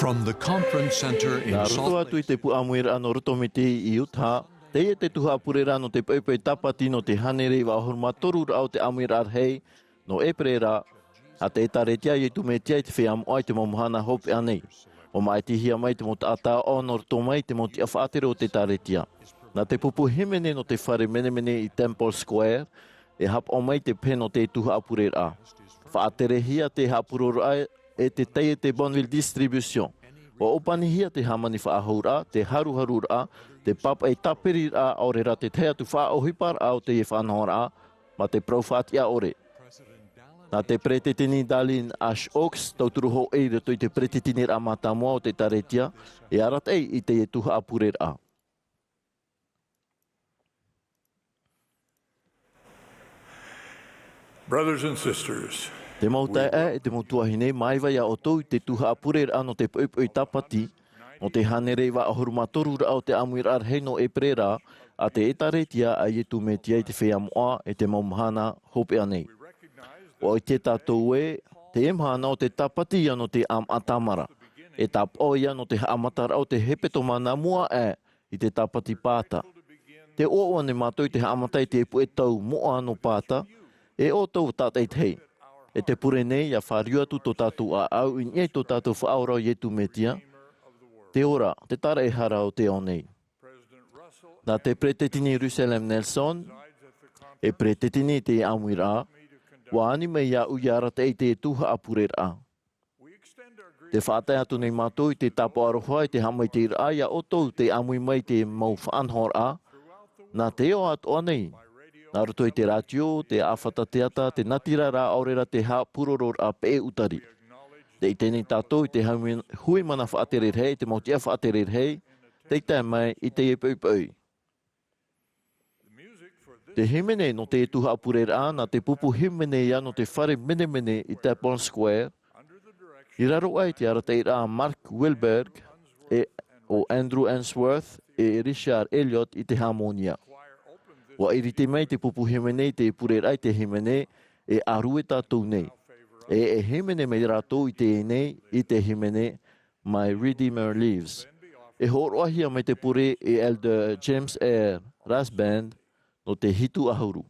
From the conference center in Nā roto Salt atu i Lake te pu Āmuira'a no rotomiti i Tuha'a. Teia te Tuha'a purera'a no te pēpei tapati no te hanere wa ahuruma toru rao te Āmuira'a rahi no Ēperēra. A te etaretia i tu me tia i te whea mo ai te momohana hope anei. O mai te hia mai te mo te ata o no roto mai te mo te awhaatere o te etaretia. Nā te pupu himene no te whare menemene i Temple Square e hap o mai te peno te Tuha'a purera'a. Whaatere hia te hapurura'a e te teie te Bonneville Distribution. O opani hia te hamani whaahura, te haruharura, te papa e tapirira aorera te tea tu whaohipar au te e whanhora, ma te profātia ore. Nā te pretetini Darlene Ash Oaks, tauturuho e reto i te pretetini ramata moa o te taretia, e arat ei i te e Tuha'a purera'a. Brothers and sisters, Te mautai e te motuahine maiwa ia o tau te Tuha'a purera'a no te pēpei tapati, no te hanere wa ahuruma toru rao te Āmuira'a rahi no Ēperēra, a te etaretia a i tu me tia i te whea moa e te maumahana hope anei. O i te tātou e, te emhana o te tapati ia no te atamara. E tap o ia no te haamatara o te hepetomana mua e i te tapati pāta. Te oa ne mātou i te haamatai te epu e tau moa no pāta, e o tau tātai tei. E te pure nei a whariu atu tō tātou a au i nye tō tātou whaora i etu metia. Te ora, te tara e hara o te onei. Nā te pretetini Jerusalem Nelson, e pretetini te Āmuira'a, wa anime ia uiara te e te Tuha'a purera'a. Te whaatai atu nei mātou i te tapo aroha i te hamai te ira ia o tau te amui mai te mau whaanhora, nā te o atu anei. Nā roto i te ratio, te awhata teata, te natira rā aurera te ha purera'a pe utari. Te i tēnei tātou i te hui mana whaatere rei, te mautia whaatere rei, te i tai mai i te epupui. Te himene no te Tuha'a purera'a na te pupu himene ia no te whare menemene i Temple Square. I raro ai te ara te ira Mark Wilberg o Andrew Answorth e Richard Elliot i te harmonia. Wa iri te mai te pupu himene i te purera'a i te himene e arue tātou nei. E himene me ratou i te nei i te himene My Redeemer Lives. E horoahia mai te pure e Elder James Eyre Brass Band no te hitu ahuru.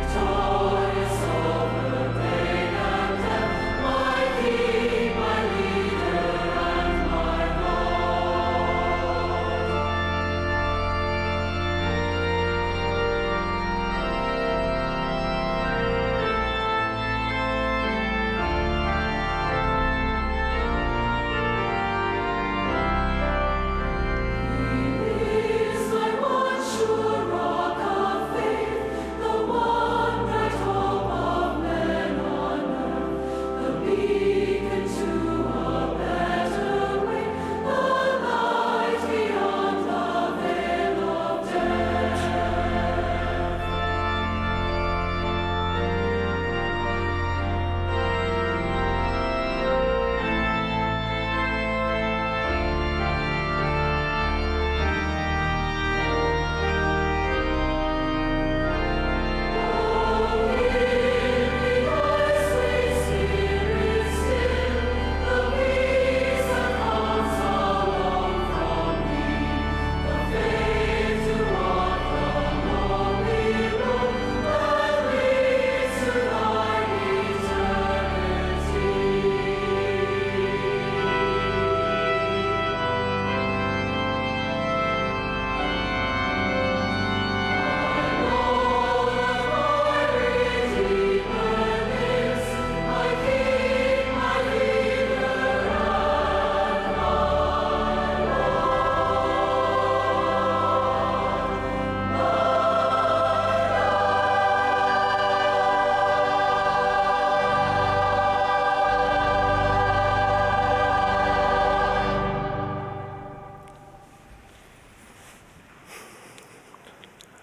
Victorious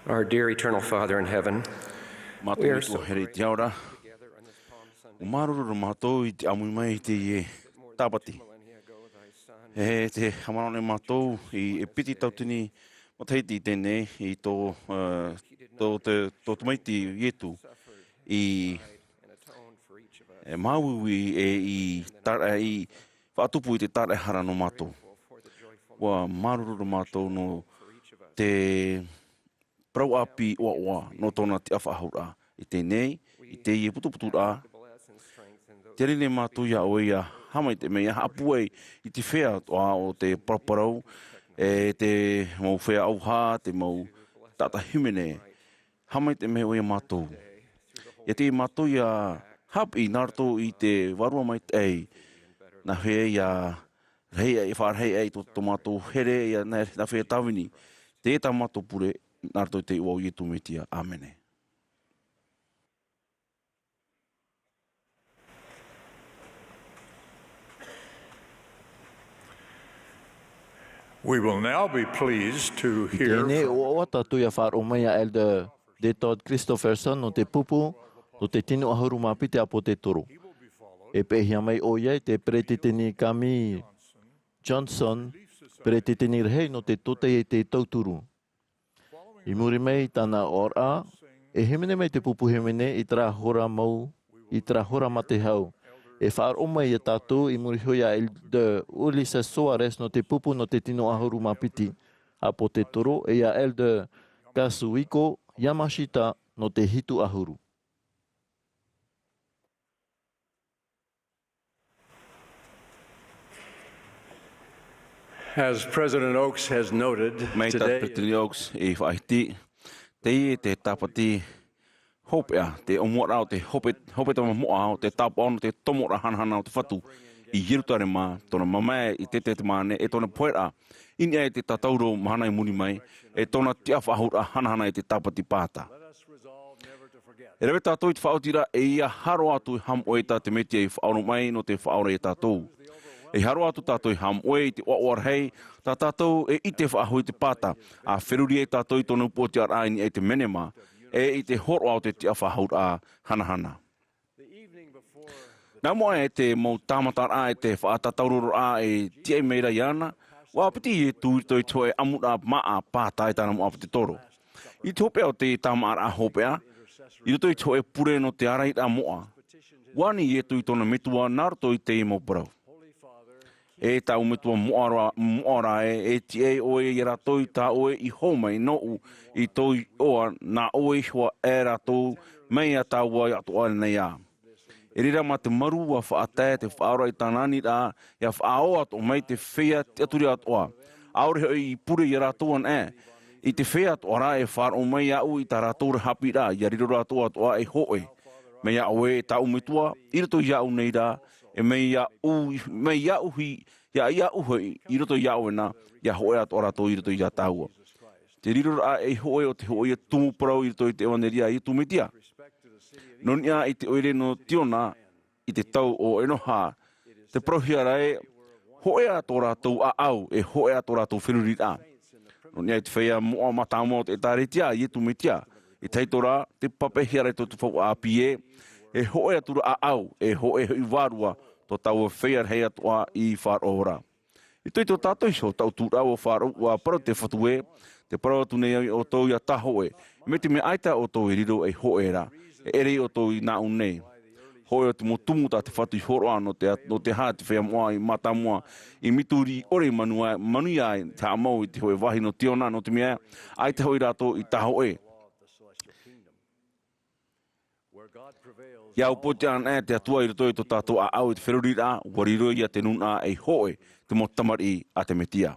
Our dear eternal Father in heaven, we are so Here te aura, o maruru mātou I te Āmuira'a I te sābati. He te hamarone mātou I piti tautini mataiti tēnei I tō tumaiti ietu I māui I whaatupu I te tare hara no mātou. Wa maruru mātou no te prau api oa no tōna te awhahura I tēnei, I te putuputu rā. Te rine mātou ia oe ia hamai te mea hapuei I te whea o te paraparau, te mau whea auha, te mau tata himene. Hamai te mea oe mātou. Ia te mātou ia hapi narto I te warua mai tei, na whea ia rahi I wharhei ei tō mātou here ia na whea tawini. Te tā mātou pure, narto te ua ietu me tia. Āmene. We will now be pleased to hear Tēnei from o tatu ia whaaromea Elder De Todd Christopherson no te pupu no te tino ahuru mapite apo te toro. E pehia mai o iai te pretetini Kami Johnson pretetini rehei no te tote I te tauturu. I muri mai tana ora, e hemene mai te pupu hemene I tra hora mau, I tra hora mate hau. E whaaroma I tātou I muri hoia Elder Ulysses Soares no te pupu no te tino ahuru mapiti. Apo te toro e ia Elder Kazuhiko Yamashita no te hitu ahuru. As President Oaks has noted, Mai tā today President Oaks I whaiti, te tāpati hopea, te omoara o te hope tama moa o te tāpa ono te tomora hanahana o te whatu I hirutare mā, tōna mamae I te māne, e tōna purera'a, ini e te tatauro mahana I muri mai, e tōna te awhahura hanahana I te tāpati pāta. E rewe tātou I te whaotira e ia haro atu I ham oe tā te metia I whaoro mai no te whaore e tātou. E haro atu tātou I ham oe I te oarhei, tā tātou e I te whaahui te pāta, a wheruri e tātou I tōna upoti araini e te menema, e I te horo au te whaahura hanahana. Nā moa e te mau tāmatara e te whaatatauroro a e tia meira iana, wā piti e tūri toi toe Āmuira'a maa pāta e tāna moa piti toro. I te hopea o te tāmara hopea, I toi toe pure no te araira moa. Wani e tui tōna metua nāroto I te I mau parau. E tau metua moara e tie oe I ratoi tā oe I homai no I toi oa nā oe hua e ratou mei a tā ua I atoa nei a. E rira ma te maru wa whaatea te whaora I tānani rā, ia whaoa ato mai te whea te aturi atoa. Aore hoi I pure I ratou an e. I te whea atoa rā e whaaro mai au I tā ratou hapi rā, ia riro ratou atoa e hoe. Mei a oe e tau metua, I rato iau nei rā, e mei au hi, ia hoi, I rato iau e nā, ia hoe atoa ratou I rato ia tāua. Te riro rā e hoe o te hoe tumu parau I rato I te ewaneria I tu metia. Nonia I te oire no tiona I te tau o enoha, te prohiara e hoe atoa ratou a au, e hoe atoa ratou whiruri rā. Nonia I te whea moa matamo te tāretia I tu metia. I teitora te papehiara I te whau a pie, e hoe atura a au, e hoe I wārua, to tau whea hei atoa I whārohora. I toi tō tātou iso, tau tūra o whāroa parau te whatue, te parau atu nei o tau ia tahoe, me te me aita o tau I riro e hoera, e ere o tau I nā unei. Hoe o te motumu tā te whatu I horoa no te hā te whea moa I matamua, I mituri ore manuia I te amau I te hoe wahi no tiona no te mea, aita hoi rātou I tahoe. Ia upote ana e te atua I roto I tō tātou a au I te wheruri rā, wariro ia te nuna e hoe, te motamari a te metia.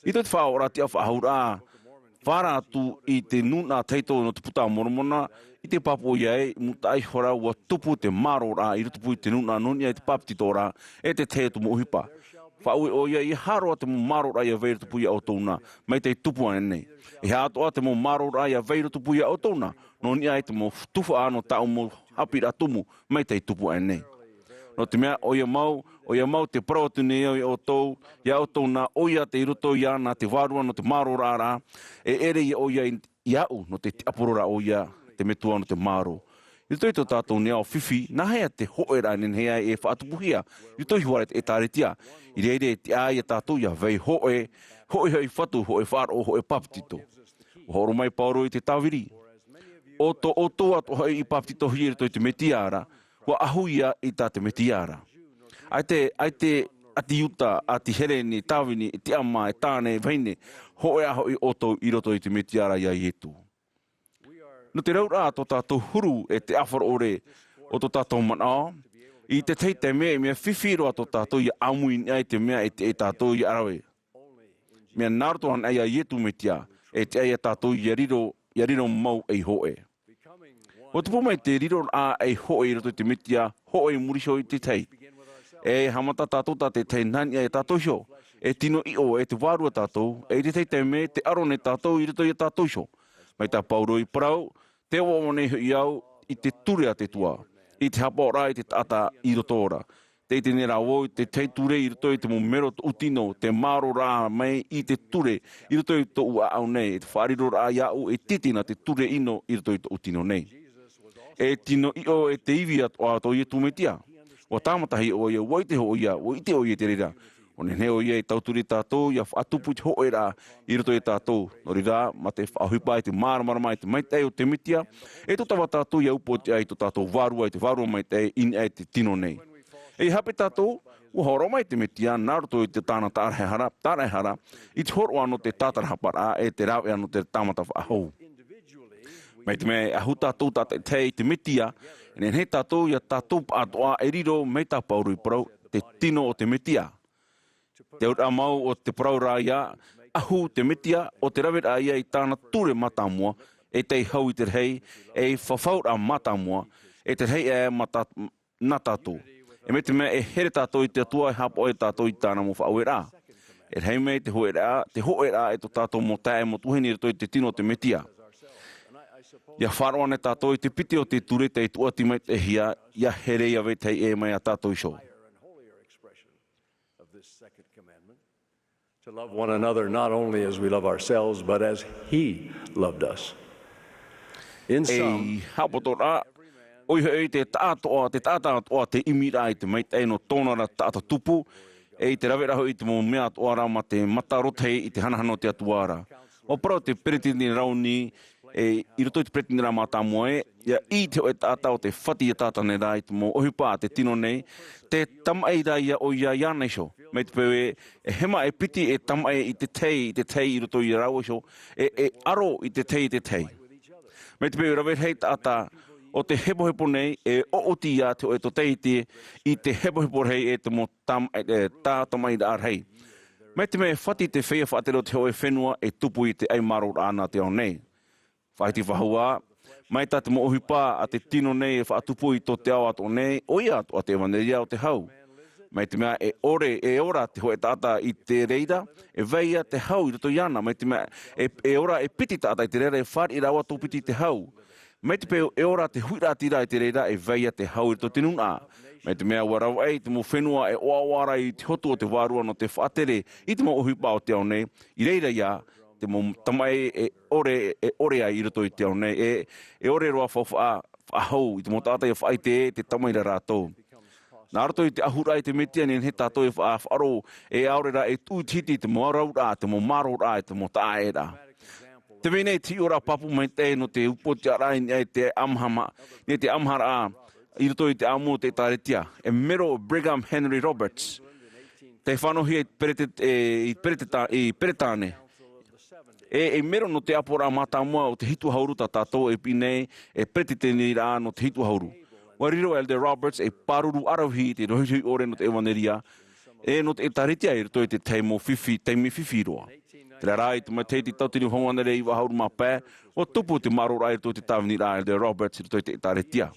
I tō te whaora te awhahura, whara atu I te nuna teito no te puta moromona, I te papo ia e, mutai hora ua tupu te maro rā, I rotupu I te nuna nonia I te papiti tō rā, e te te tu mohipa. Whaue o ia I haroa te mo maro rā ia veira tupu ia o tōna, mai te tupu anei. E hātoa te mo maro rā ia veira tupu ia o tōna, no nia e te mo tufa ano tau mo hapi rā tumu, mai te tupu anei. No te mea o ia mau, O ia mau te protu ne o tau, ia o tau na oia te iroto ia na te wārua no te maro rāra, ere ia oia iau no te apurora oia te metua no te maro. I toi tō tātou nea o whiwhi, nā hea te hoera nen hea e whaatupuhia. I toi huare e tāretia. I reire te āia tātou ia vei hoe hei whatu, hoe whāro, hoe paptito. O horo mai pauro i te tāwiri. O tō atu hei i paptito hi toi te metiara, wa ahuia i tā te metiara. Ai te ati uta, ati hereni, tāwini, te ama, e tāne, veine, hoe aho i oto i roto i te metiara ia i etu. No te raura tō tātou huru e te awhara ore o tō tātou manao, i te teite mea whiwhiroa tō tātou i amuina i te mea e tātou i arawe. Mea nārotohan ai a ietu me tia, e te ai a tātou i riro mau ei hoe. O te pōmai te riro a ei hoe i roto i te mitia, hoe murisho i te tei. E hamata tātou tā te tei nani ai a tātou sho, e tino i o e te wārua tātou, e te teite me te arone tātou i roto i a tātou sho. Mai tā pauro i parau, te wawane i au i te ture a te tua, i te hapora i te tata i rotora. Te te nera o i te ture i roto i te mumero utino, te maro rā mai i te ture i roto i to ua au nei, e te whariro rā iau e titina te ture ino i roto i to utino nei. E tino i o e te iwi o ato i e tumetia. O tāmatahi o ia waite ho ia, o ite o ia te rira. O ne neo ia i tauturi tātou, ia whaatupu te hoera i roto i tātou. No rira, ma te whahuipa i te māramara mai te maitei o te mitia, e to tawa tātou ia upo te ai to tātou wārua i te wārua mai te in ai te tino nei. E hape tātou, o horo mai te mitia, nā roto i te tāna tāraihara, i te horo ano te tātarahapara e te rau ano te tāmata whaahou. Mai te mea ahu tātou tātai tei te mitia, e ne tātou ia tātou atoa e riro mei tā pauru i parau te tino o te mitia. Te ura mau o te praura ia, ahu te mitia o te rawera ia i tāna ture matamua, e te hau i te rei, e whawhaura matamua, e te rei e na tātou. E me te mea e here tātou i te atua e hapo e tātou i tāna mo whaauera. E rei mei te hoera e to tātou mo tae mo tuhini rito i te tino te mitia. Ia wharoane tātou i te piti o te ture te i tuati mai te hia, ia here ia vetei e mai a tātou i sho. To love one another not only as we love ourselves, but as He loved us. In sum, hapotora, oi hei te tātoa te imira i te meitei no tōnara tāta tupu, e te rawera hoi te mo mea atoara ma te matarotei i te hanahano te atuara. O parau te peretini rauni, i roto i te peretini rā mātā moe, ia i te o e tāta o te whati e tāta nei rā i te mo ohipa te tino nei, te tamai rā ia o ia ianei sho. Mei te pewe, e hema e piti e tamai i te tei i roto i rau sho, e aro i te tei. Mei te pewe rawe hei tāta o te hepohepo nei, e ooti ia te o e to teiti i te hepohepo rei e te mo tā tamai rā rei. Mei te me whati te whea whaatero te o e whenua e tupu i te aimaro rāna te au nei. Whaiti whahua, mai tā te mo ohipa a te tino nei e whaatupu i tō te au ato nei, o ia ato a te waneria o te hau. Mai te mea e ora te hoe tāta i te reira, e veia te hau i roto iana. Mai te mea e ora e piti tāta i te reira, e whari i rawa tō piti te hau. Mai te peo e ora te huira tira i te reira, e veia te hau i roto tinuna. Mai te mea warau ei te mo whenua e oawara i te hotu o te wārua no te whaatere i te mo ohipa o te au nei, i reira ia, te mo tamai e ore ai i roto i te au nei, e ore roa whahau i te mo tātai e whaite te tamai ra rātou. Nā roto i te ahura i te metia ni he tātou e whaaro e aurera e tūtiti te mo araura, te mo marora, te mo tāera. Te vene ti ora papu mai te no te upoti arai ni te amhama, ni te amhara i roto i te amu te tāretia. E mero Brigham Henry Roberts, te whanohi i peretane. E mero no te apora mātāmua o te hitu hauru tātou e pinei e peretene rā no te hitu hauru. Wariro Elder Roberts e paruru arauhi te rohihui ore no te ewaneria e no te taritia i roto i te teimi whiwhi roa. Te rā i te matei te tautini honganere i wahauru mā pē o tupu te marora i roto i te tāwini rā Elder Roberts i roto i te taritia.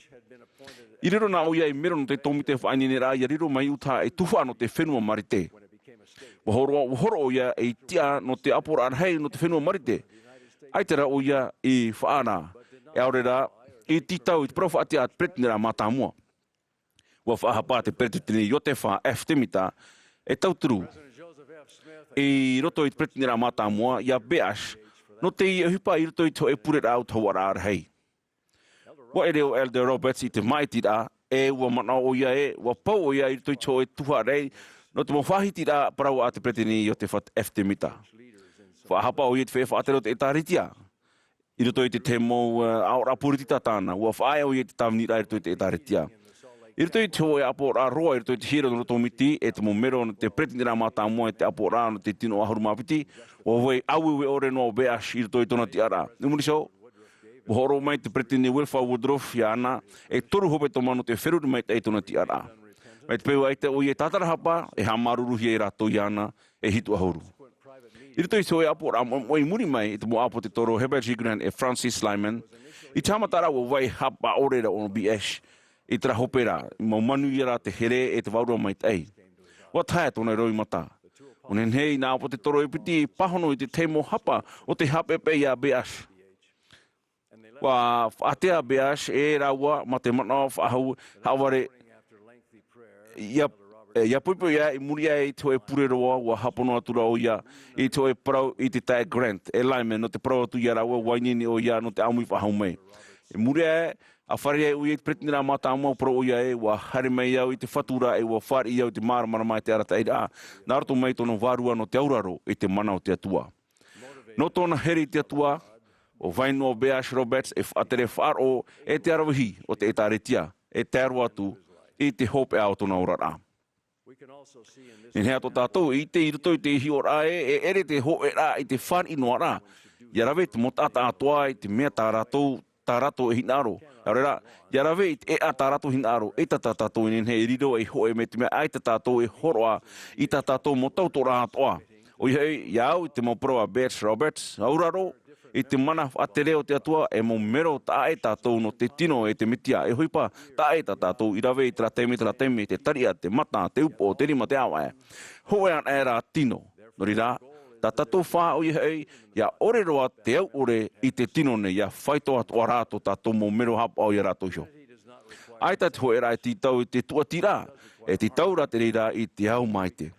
I riro nā oia i mero no te tomite whainine rā i riro mai uta e Tuha'a no te whenua marite. Wahoro oia e tia no te apora arhei no te whenua marite. Aitera oia i whaana e aurera i titau i te profa ati at pretinera mātāmua. Wa whaahapa te pretitini yo te wha eftemita e tauturu. I roto i te pretitini rā mātāmua ia beash no te i hupa i roto i to e purera'a o Tuha'a rahi. Wa e reo Elder Roberts i te maitira e ua mana o ia e wa pau o ia i roto i to e Tuha'a rahi no te mo whahitira parau a te pretitini yo te wha eftemita. Whaahapa o ia te whaatero te etaritia. I roto i te te mo aora puritita tāna, ua whaai o ia te tawnira i roto i te etaritia. I roto i te hoe apora roa, i roto i te hira no miti, e te mo mero no te pretitira mātāmua e te apora no te tino ahurumapiti, o wei awiwe ore no o beash i roto i tona te ara. Ni muri so, horo mai te pretitini Wilfa Woodruff ia ana, e toru hope toma no te wheruru mai te tona te ara. Mai te peu ai te o ia tatarahapa, e hamaruruhi e rato i ana, e hitu ahuru. I roto i te hoe apora mo i muri mai, e te mo apo te toro Herbert G. Grant e Francis Lyman, i tamatara o wai hapa orera o BS, i tera hopera, i mau manu i ara te here e te waurua mai tei. Wa tae tōna roi mata. O nenhei nā apo te toro e piti pahono i te teimo hapa o te hapepe ia BS. Wa whaatea BS e raua ma te mana whaahau haware ia puipu ia i muri ai to e pureroa wa hapono atura o ia i to e parau i te tae Grant e Lyman no te parau atu ia raua wainini o ia no te amui whahau mai. E muri ai a whare ai ui e te pretitira mātāmua pro o ia e wa hare mai au i te whatura e wa whare i au te māramana mai te arata eira. Nā rato mai tono wārua no te auraro i te mana o te atua. No tōna heri te atua o vaino o Beash Roberts e whaatere wharo e te arawahi o te etaretia e te aru atu i te hope au tona Āmuira'a. Ni hea tō tātou i te iruto i te ihi o rā e ere te hoe rā i te whari noa rā. Ia rawe te motata atoa i te mea tā rato e hinaro. Ia rawe i te ea tā rato hinaro e tā tātou i he riro e hoe me te mea ai tā tātou e horoa i tā tātou mo tauto rā atoa. O iau i te mo proa Beash Roberts, auraro, i te mana whaatere o te atua e mo mero tā e tātou no te tino e te mitia e hoipa tā e tātou i rawe i tera teime, te taria, te mata, te upo, te rima, te awae. Hoe an e rā tino, nori rā, tā tātou wha o ihei, ia ore roa te au ore i te tino ne, ia whaito atua rāto tātou mo mero hapa o ia rātou hio. Ai tā te hoe rā e titau i te tuatira, e titau rā te reira i te au maite.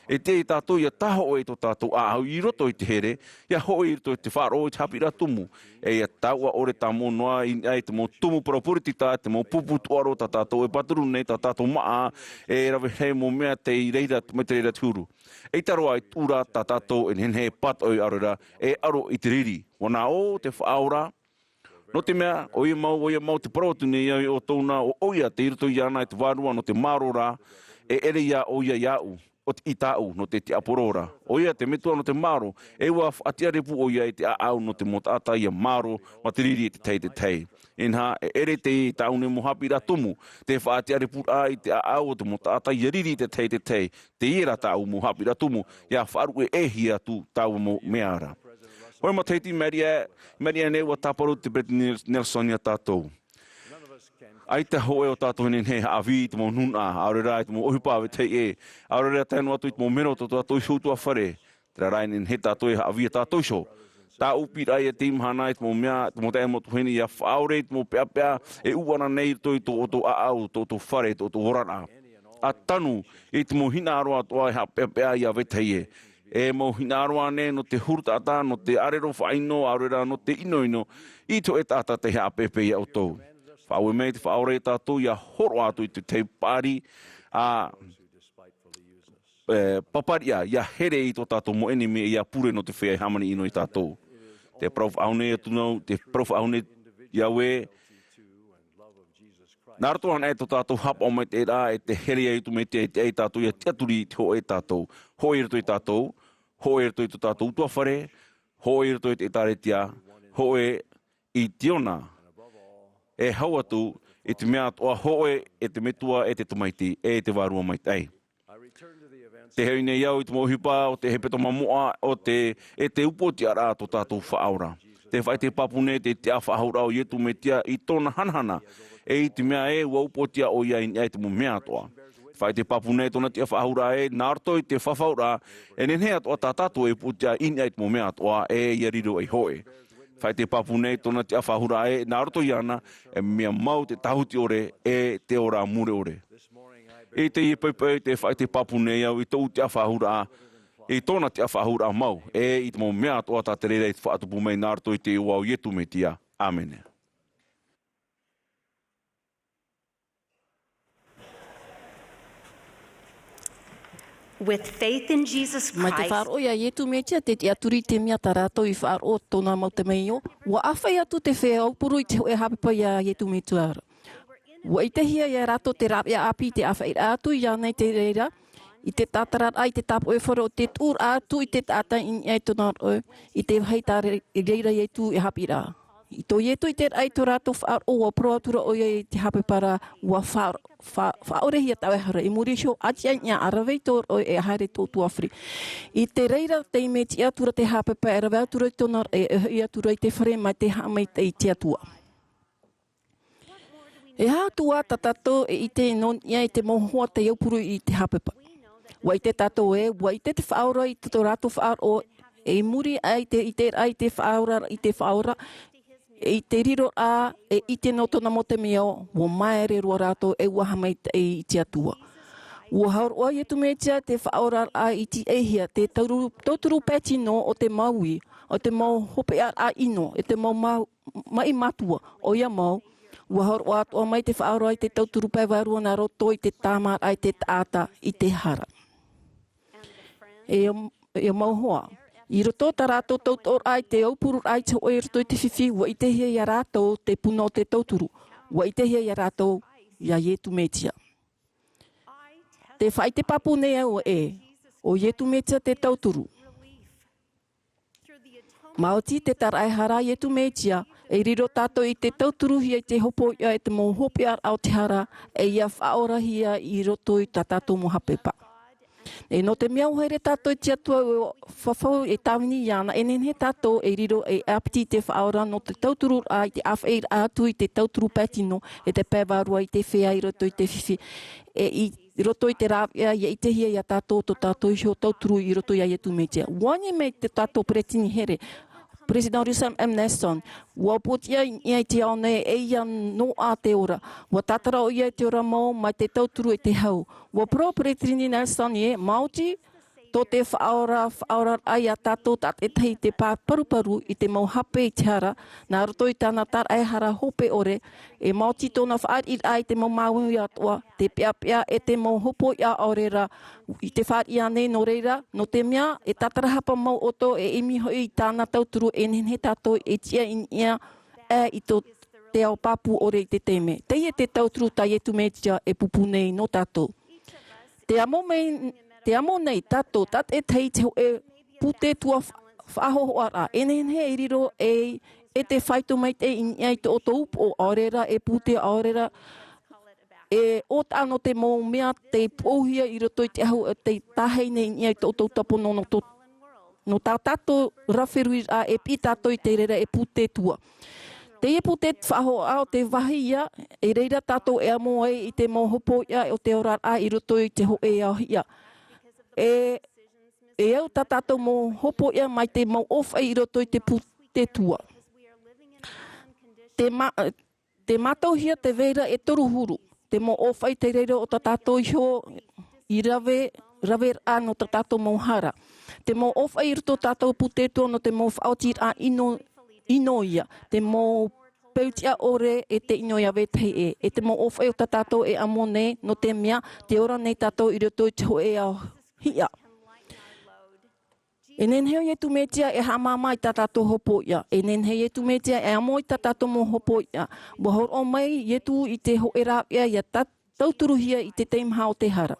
E te i tātou ia taho e tō tātou āhau i roto i te here, ia hoi i roto i te wharo i te hapira tumu. E ia taua ore tā mō noa i te mō tumu parapuritita, te mō pupu tuaro tā tātou e paturu nei tā tātou maa, e rawe hei mō mea te i reira, me te reira tūru. E taroa i tūra tā tātou e henhe pat oi arora, e aro i te riri. Wana o te whaora, no te mea, o ia mau te parotune ia o tōna o oia te iroto i ana i te wārua no te marora, e ere ia o ia iau. O te itau no te aporora. O ia te metua no te maro. E ua atia repu o ia i te aau no te motata ia maro ma te riri e te tei. Enha, e ere te tau ne mohapira tomu. Te whaatia repu a i te aau o te motata ia riri te tei. Te ira tau mohapira tomu. Ia wharu e ehia tu tau mo meara. Hoi ma teiti Maria ne ua taparu te Brett Nelson ia tātou. Ai te hoe o tātou hene he awi te mō nuna, aurera te mō ohipawe te e, aurera tēnu atu i te mō mero to tātou shoutua whare, te raini he tātou e awi a tātou sho. Tā upi rai e tīm hana i te mō mea, te mō te emo tu hene i a whaore, te mō pea, e uana nei to i tō aau, tō whare, tō horana. A tanu, i te mō hina aroa toa e ha pea i a wetei e. E mō hina aroa ne no te hurutata, no te arero whaino, aurera no te inoino, i tō e tāta te ha pepe i au tōu. Whaue mei te whaore tātou ia horo atu i te te pāri a paparia ia here i tō tātou mo enemi ia pure no te whea hamani ino i tātou. Te prof aune atunau, te prof aune iawe. Nā rato ana e tō tātou hapa o mai te rā e te here i tu me te e tātou ia te aturi te ho e tātou. Ho e rato i tātou, ho e rato i tō tātou utua whare, ho e rato i te taretia, ho e i tiona. E hau atu, e te mea toa hoe, e te metua, e te tumaiti, e te wārua mai tai. Te hei nei au i te mohipa, o te hepeto mamoa, o te upo te ara to tātou whaaura. Te whai te papune, te a whaahura o ietu me tia i tōna hanhana, e i te mea e ua upo tia o ia i te mo mea toa. Whai te papune tōna tia whaahura e, nārto i te whawhaura, e nenhea toa tā tātou e upo tia i te mo mea toa, e ia riro e hoe. Whai te papune tōna te awhahura e, nā roto i ana, e mea mau te tahuti ore, e te ora mure ore. E te pai te whai te papu nei au, I tō te awhahura, e tōna te awhahura mau, e I te mō mea toa tā te reira I te whaatupu mei nārto I te iwau ietu me tia. Amen. With faith in Jesus Mai te Christ, whāro ia ietu me tia, te aturi te mea tā rātou I whāro tōna mau te mei o. Wa awhai atu te whea au puru I te hoe hapepa ia ietu me tuara. Wa I te hia ia rātou te rāp ia api te Āmuira'a atu ia nei te reira. I te tātarat ai te tāpu e whara o te tūr atu I te tātai I ai tōna o. I te whai tā reira ietu e hapira. I tō ietu I te ai tō rātou whāro wa proatura o ia I te hapepara wa whaorehia tau e hara. I muri shio atia ia arawei tō o e haere tō tuawhiri. I te reira te me ti atura te hapepa e rawei atura I tōna e atura I te whare mai te hamai te I te atua. E hātua tatato e I te non ia I te mohoa te iupuru I te hapepa. Wa I te tato e, wa I te whaora I te rātou whaoro e muri ai te I te ai te whaora I te whaora e te riro a e I te notona mo te mea o maere rua rātou e waha mai I te atua. Ua haur oa I tu metia te whaora a I te ehia te tauturu pētino o te maui, o te mau hope a ino, e te mau mai matua o ia mau. Ua haur oa toa mai te whaora I te tauturu pēwarua nā roto I te tāmar ai te tāta I te hara. E mau hoa. I roto tā rātou tautor ai te aupuru ai te oi roto I te whiwhi, wa I te hia ia rātou te puno o te tauturu. Wa I te hia ia rātou ia ietu metia. Te whai te papu nei au o ietu metia te tauturu. Maoti te tarai hara ietu metia, e riro tātou I te tauturu hia I te hopo ia e te mō hope ar au te hara, e ia whaora hia I roto I tā tātou mo hapepa. E no te mea uhere tātou tia tua o whawhau e tāwini iana, e nenhe tātou e riro e apiti te whaora no te tauturu a I te Āmuira'a atu I te tauturu pētino, e te pēwarua I te whea I roto I te whiwhi. E I roto I te rāwea, I te hia ia tātou to tātou hio tauturu I roto ia ietu metia. Wani me te tātou pretini here, President Russell M. Nelson, wa potia I te aone e ia no a te ora. Wa tatara o ia te ora mau mai te tauturu e te hau. Wa pro President Nelson Māori, tō te whaora ai a tātou tat e tei te paru I te mau hape I te hara, nā roto I tāna tar ai hara hope ore, e Māori tōna whaari ai te mau maui atua, te pia e te mau hopo ia orera, I te whaari ane no reira, no te mea e tatara hapa mau oto e imi hoi I tāna tauturu e nenhe tātou e tia ia I tō te ao papu ore I te teme. Te te tauturu ta ietu metia e pupu nei no tātou. Te amo nei tātou, tat e tei te e pute tua whahohoara. E nenhe e riro e te whaito mai te I te oto upo o Ēperēra, e pute Ēperēra. E o tāno te mō mea te pōhia I roto I te ahu te tahei nei I te oto tapono no tā tātou rawherui a e pi tātou I te reira e pute tua. Te e pute whahoa o te wahi ia, e reira tātou e amo ai I te mō hopo ia o te ora a I roto I te ho e au ia. E au tātou mō hopo ia mai te mau ofa I roto I te pute tua. Te matauhia te veira e toru huru. Te mō ofa I te reira o tātou hio I rawe no tātou mō hara. Te mō ofa I roto tātou pute tua no te mō whaotir a ino ia. Te mō peutia ore e te ino ia vetei e te mō ofa I o tātou e amo nei no te mea te ora nei tātou I roto I te ho e au hia. E nenheo I tu metia e hamama I tātou hopo ia. E nenheo I tu metia e amo I tātou mō hopo ia. Wahor o mai I tu I te ho e rāpia ia tauturuhia I te teimha o te hara.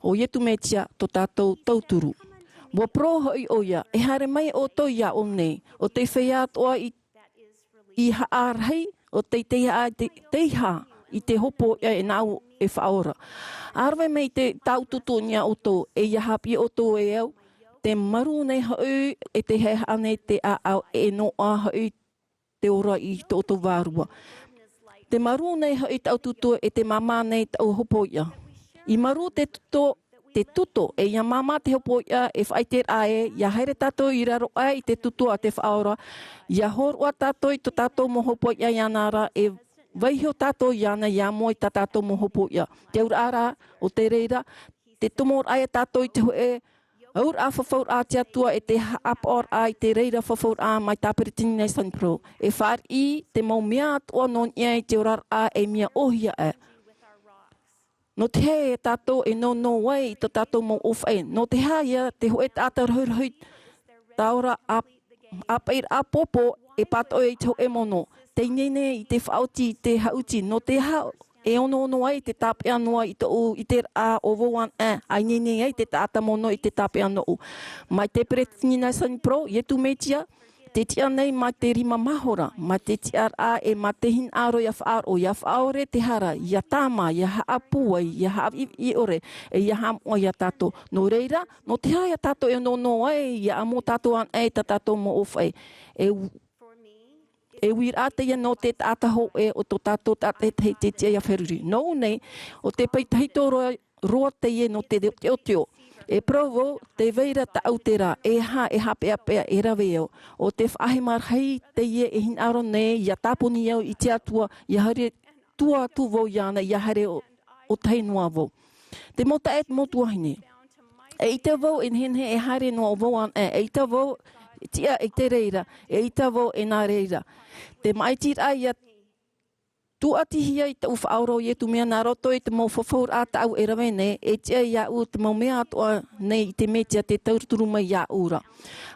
O I tu metia to tātou tauturu. Wa pro hoi o ia, e hare mai o to ia o nei. O te whea toa I haa rahi, o te teiha I te hopo ia e nau e whaora. Arwe mei te taututonia o tō e iahapi o tō e au, te maru nei hau e te hea ane te au e noa hau te ora I tō tō wārua. Te maru nei hau taututo e te mama nei tau hopo ia. I maru te tuto e ia mama te hopo ia e whaitera e, ia haere tātou I raro ai I te tuto a te whaora, ia horua tātou I to tātou mo hopo ia ianara e vai ho tātou iana ia moi ta tātou mo hopo ia. Te uraara o te reira, te tomor ai tātou i te hoe, aur a whawhaur a te atua e te haapor ai te reira whawhaur a mai tāperitini nei Sunpro. E whaar I te mau mea atua non ia i te urar a e mea ohia e. No te hea e tātou e no wai I te tātou mau ofa e. No te hea ia te hoe tātou rahui taura a pair a popo e pato e te hoe mono. Te nene I te whauti, te hauti, no te hao e ono ai te tāpe anoa I te a o voan ai nene ai te tāta mono I te tāpe anoa. Mai te Ēperēra nei Sunpro, I tu metia, te tia nei mai te rima mahora, mai te tia a e mai te hin aro ia whaaro, ia whaore te hara, ia tāma, ia haapua, ia haavi ore, e ia hamoa ia tātou. No reira, no te haia tātou e no ai, ia amo tātou an ai ta tātou mo ofai. E wira te ia no te tāta ho e o tō tātou tātai te tia ia wheruri. No nei, o te peitahito roa te ie no te teo. E provo te veira ta autera, e hape apea e raweo. O te whahe marhei te ie e hin aro nei, ia tāpuni au I te atua, ia hare tua tuvo iana, ia hare o tainua vo. Te mota et motuahine. E I te vau in henhe e hare no o voan e I te vau tia e te reira, e I te vau e nā reira. Te maitira ia tu atihia I te uwhaoro I tu mea nā roto I te mau whawhaur a tau e rawe ne, e tia ia u te mau mea atoa nei I te metia te tauruturu mai ia ura.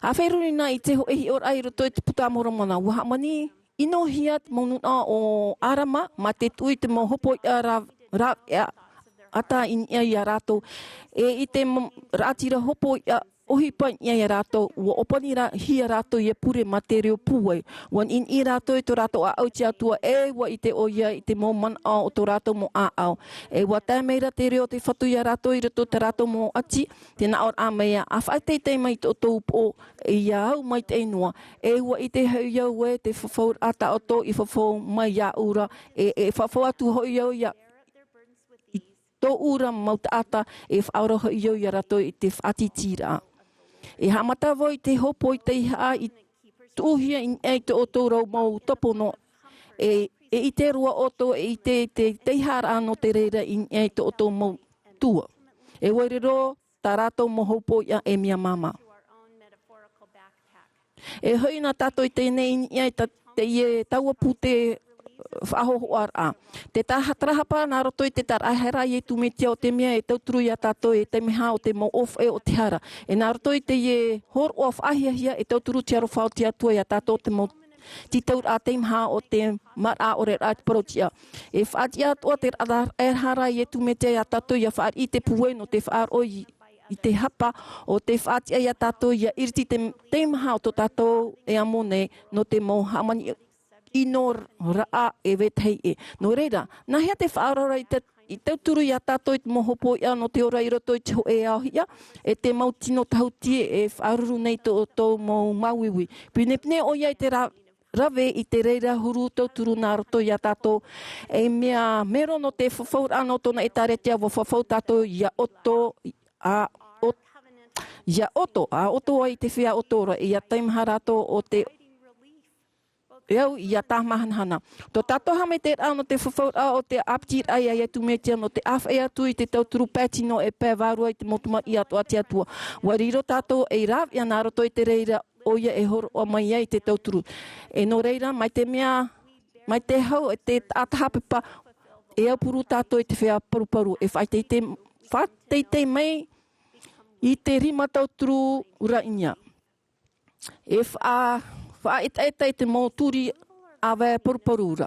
A whairuri nā I te ho ehi or ai roto I te puta moramana, waha mani ino hia te mau nuna o arama, ma te tui te mau hopo I a ata in ia rato, e I te rātira hopo ia ohipa ia rato, ua opani hia rato ia pure ma te reo puai. Wan in I rato I to rato a au te atua, e wa I te oia I te mau man o to rato mo a au. E wa tae meira te reo te whatu ia rato I rato te rato mo ati, te na or a mea, a whaitei mai to taupo, e ia au mai te inua. E wa I te hau iau e te whawhaur ata o to I whawhau mai ia ura, e whawhau atu hoi iau ia tō ura mauta ata e whaura hoi iau ia rato I te whaatitira. E hamata voi te hopo I te iha I tūhia I te o tōrau mau topono. E I te rua oto e I te ihara ano te reira I te o tō mau tua. E wairero tā rātou mo hopo ia e mia mama. E hui nā tātou I tēnei I te ie taua pute whahohoara. Te tāhatrahapa nā roto I te tarahera I tu metia o te mea e tauturu ia tātou e te meha o te mau of e o te hara. E nā roto I te ie hor o whahia e tauturu te aro whao te atua ia tātou te mau titaur a te mha o te mara o re rat protia. E whaatia atua te arahara I tu metia ia tātou ia whaar I te pueno te whaar o I te hapa o te whaatia ia tātou ia iriti te mha o tō tātou e amone no te mau hamani ino ra'a e wetei e. No reira, nā hea te whaarora I te turu ia tātou I te mohopo ia no te ora I roto I te ho e ahia, e te mau tino tahautie e whaaruru nei tō mau mauiwi. Pine o ia I te rawe I te reira huru tōturu nā roto ia tātou, e mea mero no te whawhaur anō tōna e tāretia wa whawhau tātou ia oto ai te whea otora, ia taimharato o te Eau ia tāmahanhana. Tō tātou hame te rāno te whawhaura o te aptir ai ai atu metia no te awhai atu I te tauturu pētino e pē vārua I te motuma I atua te atua. Wariro tātou e rāw ia nā roto I te reira o ia e horo o mai ai te tauturu. E no reira mai te mea, mai te hau e te atahapepa e au puru tātou I te whea paruparu. E whaitei mai I te rima tauturu urainia. E whaeta I te mōturi awe paruparura.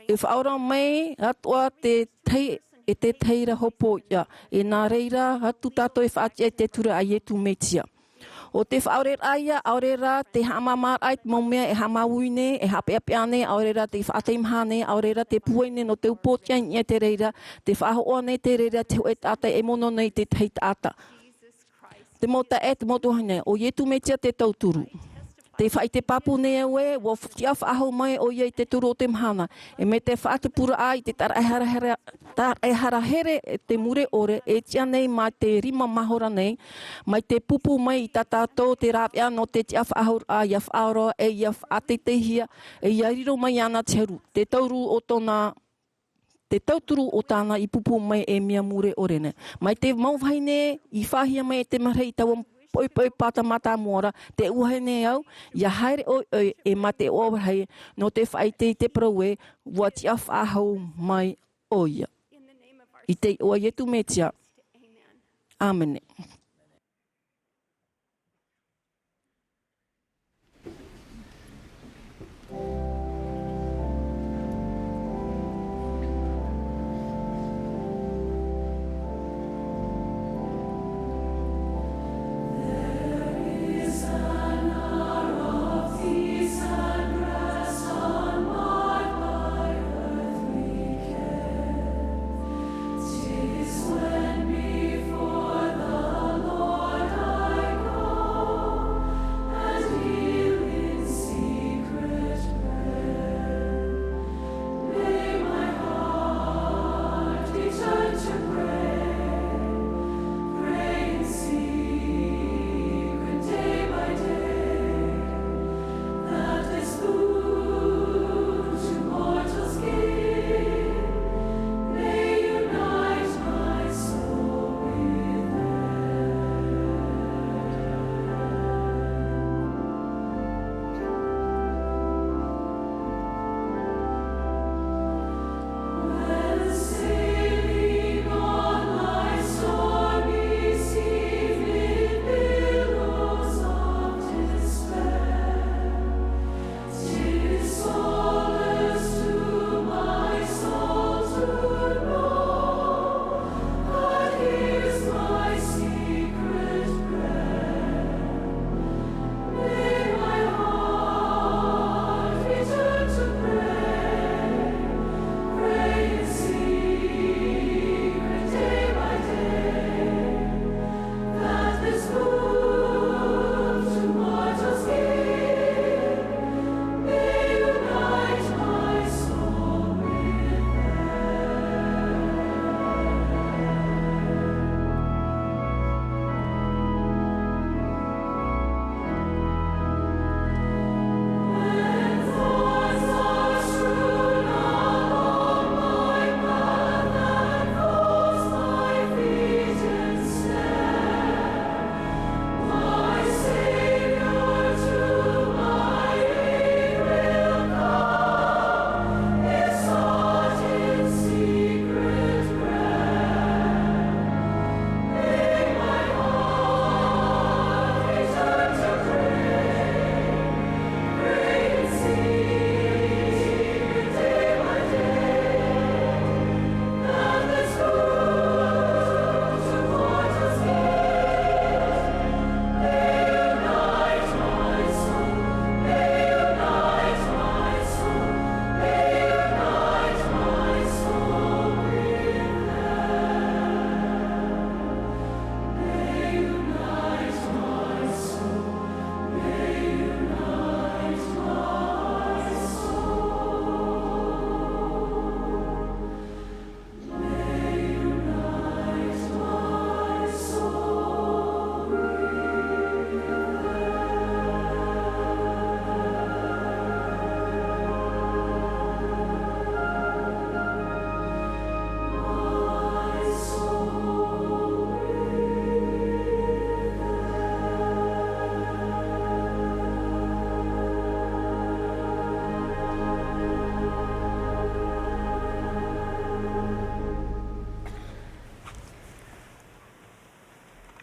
E whaora mai atua te teira hopo ia. E nā reira atu tātou e whaatia te tura ai e tu metia. O te whaorera ia, aorera te hamamar ai te maumea e hamawuine, e hapeapeane, aorera te whaateimhane, aorera te puene no te upotia I te reira, te whahoa nei te reira, te hoe tātai e mono nei te tei tāta. Te mota e te motuhane, o ietu metia te tauturu. Te whai te papu nea we, wa tia whaaho mai o ia i te turo o te mhana. E me te whaate purera'a i te tarahara here e te mure ore, e tia nei mai te rima mahora nei, mai te pupu mai i tātou te rāpia no te tia whaaho a ia whaoroa, e ia whaate te hia, e ia riro mai ana te heru. Te tauru o tōna te tauturu o tāna i pupu mai e mia mure orene. Mai te mauwhaine i whahia mai e te marei tawa poi pata mata mora, te uhene au, ia haere oi e mate o hei, no te whaite i te praue, wa tia whahau mai oia. I te oa yetu metia. Amen.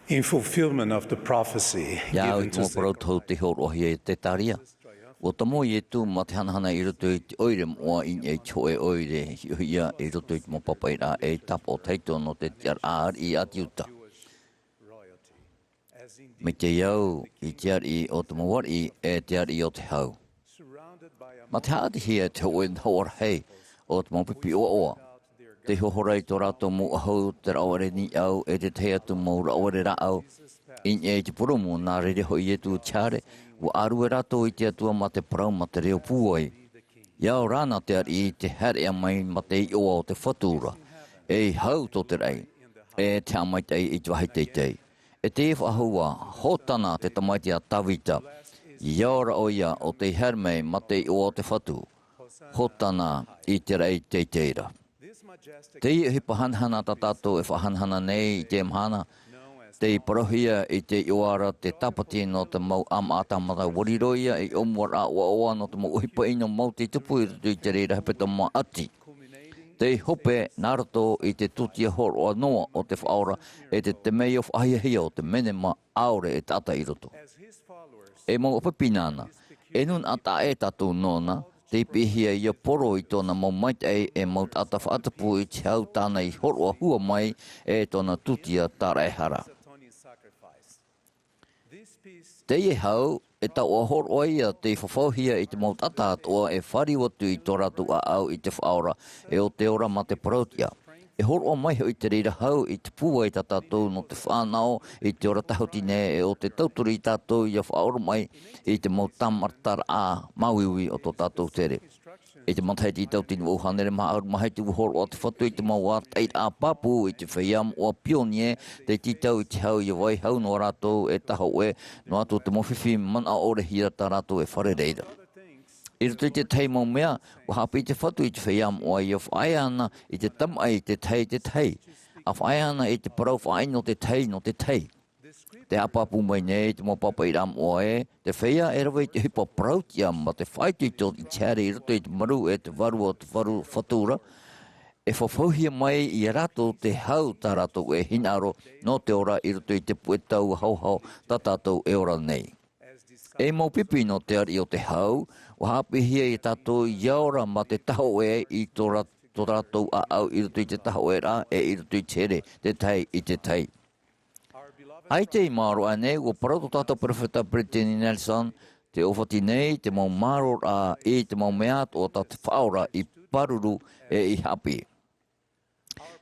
In fulfillment of the prophecy given to Zechariah. O tamo i tu matihana i roto i te oire moa in e choe oire ia i roto i te mopapaira e tapo teito no te tiar aar I atiuta. Me te iau I tiar I o te mawar I e tiar I o te hau. Matihati hi e te oin hawar hei o te mapipi o oa. Te hohorai tō rato mo ahau te raware ni au e te te atu mo raware ra au. In e te poromo nā rere hoi e tu tiare Wa aruera to I te atua ma te parau ma te reo puai. Ia o rāna te ari te here mai ma te I o te whatura. E hau to te rei. E te amai tei I te wahi teitei. E te whahua, hotana te tamaiti a tawita. Ia ora o ia o te hermei ma te I o te whatu. Hotana I te rei teiteira. Te I hipa hanhana ta tātou e whahanhana nei I te mhana. Te parohia I te Ioara te tapati no te mau amatamata wariroia I Āmuira'a oa no te mau hipa ino mau te tupu I te reira hepeta ma ati. Te hope narato I te tutia horo noa o te whaora e te mei of ahia o te mene ma aore e tata I roto. E mau opapinana, e nun ata e tatu nona, te pihia ia poro I tōna mau maitai e mau tata whaatapu I te hau tāna I horo hua mai e tōna tutia tarehara. Te e hau, e tau a horo ia te whawhauhia I te mau tata atoa e whariwatu I tō ratu a au I te whaora e o te ora ma te parotia. E horo mai I te reira hau I te pua I ta tātou no te whanau I te ora tahotine e o te tauturi I tātou I a whaora mai I te mau tamartara a mauiwi o tō tātou tere. I te mataiti I tautini o hanere maha mahaiti u horo o te whatu I te mau a teit a papu I te whaiam o a pionie te titau I te hau I wai hau no rātou e taho e no ato te mowhiwhi mana ore hira tā rātou e wharereira. I roto I te tei mau mea, wa hapa I te whatu I te whaiam o a I a whaiana I te tamai te tei. A whaiana I te parau whai no te tei no te tei. Te apapu mai nei, te mo papa I ram o e, te whaia e rawa I te hipa parautia ma te whaitu I tō I tere I roto I te maru e te varu o te varu whatura, e whawhauhia mai I rato te hau tā rato e hinaro no te ora I roto I te puetau hauhau tā tātou e ora nei. E mau pipi no te ari o te hau, wa hapi hia I tātou iaora ma te taho e I tō rato a au I roto I te taho e rā e I roto I tere, te tei I te tei. Ai te maro ane, o parauto tātou profeta Brittany Nelson, te ofati nei, te mau maro a I te mau meat o tā te whaora I paruru e I hapi.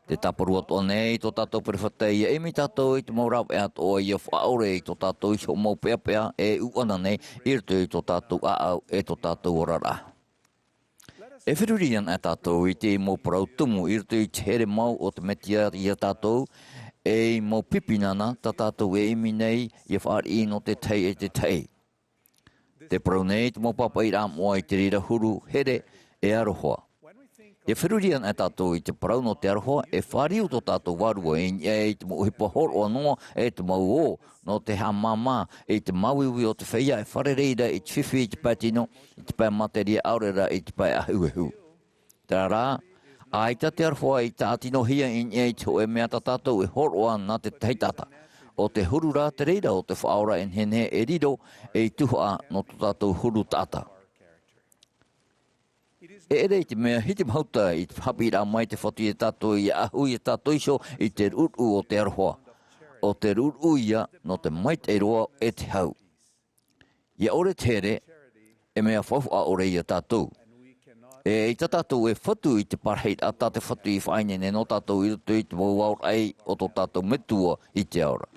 Te taparua tō nei, tō tātou profeta I emi tātou I te mau rau e ato o I a whaore I tō tātou I so mau pēpea e uana nei, I roto I tō tātou a au e tō tātou orara. E whirurian a tātou I te mau parautumu I roto I te here mau o te metia I a tātou, e mo pipinana ta tātou e imi nei I whaari no te tei e te tei. Te parau nei te mo papa I rāmoa I te rira huru here e arohoa. E whirurian e tātou I te parau no te arohoa e whaariu tō tātou warua e te mo uhipa horo anoa e te mau o no te hamama e te mauiwi o te whaia e wharereira I te whiwhi I te patino I te pai materia Āmuira'a I te pai ahuehu. Tā rā, ai ta te arwha I ta atino hia I te o e mea ta tātou e horoa nā te teitata. O te huru rā te reira o te whaora en hene e riro e Tuha'a no tō tātou huru tāta. E ere I te mea hiti mauta I te hapi rā mai te whatu I tātou I ahu I tātou iso I te ruru o te arwha. O te ruru ia no te mait e roa e te hau. Ia ore tere e mea whawha ore I tātou. E I ta tātou e whatu I te parheit a tā te whatu I whainene no tātou I roto I te mauaur ai o tō tātou metua I te aura.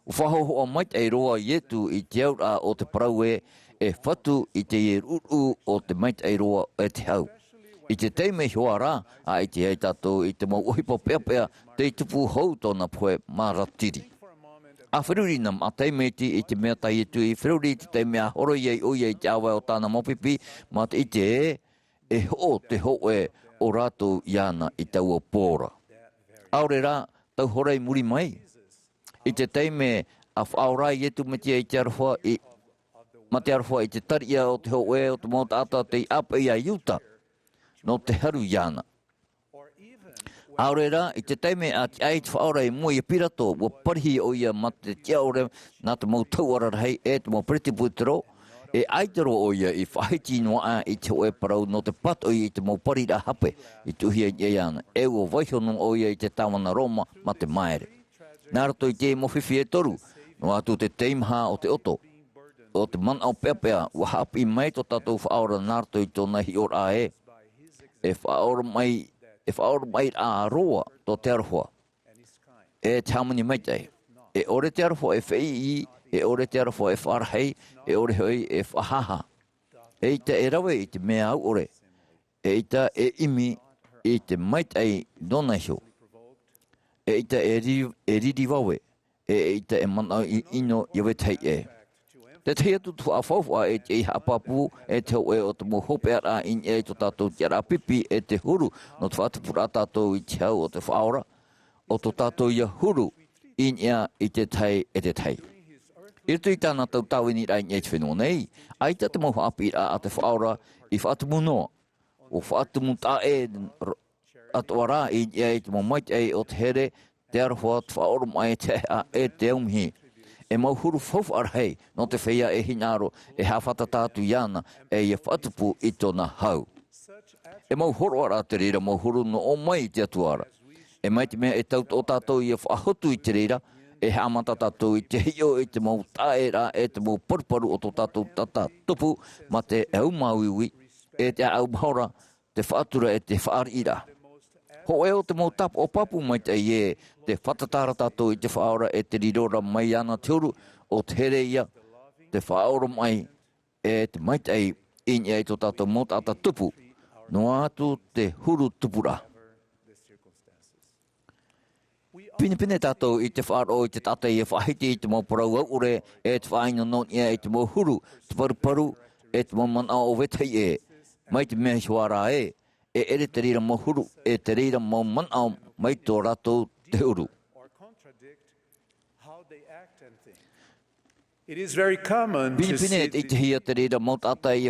O whahohoa mait ei roa ietu I te aura o te parau e whatu I te e ruru o te mait ei roa e te hau. I te teime hoa rā a I te hei tātou I te mau ohipa peapea te tupu hou tōna poe maratiri. A whirurinam a teimeti I te mea tai etu I whiruri te teimea horo iei o iei te awa o tāna mopipi ma te I te e ho te ho e o rātou iana I taua pōra. Aore rā, tau horei muri mai. I te teime a whaorai etu me tia I te arwha ma te arwha I te taria o te ho e o te mōta ata te apa I a iuta no te haru iana. Āmuira'a I te teime a te ai te whaora I mua I pirato wa parihi o ia ma te tia ore nā te mau tauara rahi e te mau preti putero e aitaro o ia I whaiti noa I te oe parau no te pato I te mau parira hape I tuhia I ana e o waihono o ia I te tawana Roma ma te maere. Nā rato I te mowhiwhi e toru no atu te teimha o te oto o te man au peapea wa hapi mai to tātou whaora nā rato I tōna hi ora e whaora mai a roa tō te arwha. E te hamani mai tei. E ore te arwha e whei e ore te ara fo e wharahei, e ore hoi e whahaha. E ita e rawe i te mea au ore, e ita e imi i te maitai dona hio. E ita e riri wawe, e ita e manau i ino iawe tei e. Te te atu tu a whawha e te iha papu e te oe o te mo Ēperēra in e to tātou te ara pipi e te huru no te whatapura tātou i te hau o te whaora o to tātou ia huru in ea i te tei e te tei. Irtu i tāna tau tawini rai e te whenua nei, aita te moho Ēperēra a te whaora i whaatumu noa o whaatumu tā e atuara in ea i te mo mait e o te here te arwha te whaoro mai te a e te umhi. E mau huru whawh arhei no te whea e hinaro e hawhata tātu iana e ia whatupu i tōna hau. E mau horo ara te reira mau huru no o mai te atuara. E mai te mea e tau o tātou ia whahotu i te reira e hamata tātou i te hio i te mau taera e te mau paruparu o tō tātou tata tupu ma te au mauiwi e te au maura te whaatura e te whaarira. Ho e o te mau tapu o papu mai te ie, te whatatara tātou i te whaora e te rirora mai ana te uru o te here ia, te whaora mai e te maitei in e tō tātou mō tāta tupu, no atu te huru tupura. Pine tātou i te whaaro i te tata i e whahiti i te mau parau au ure e te whaino non ia i te mau huru, te paru e te mau mana o wetei e, mai te mea hiwara e ere te rira mo huru, e te rira mo manao mai tō ratou te uru. Pine i te hia te rira mo tata i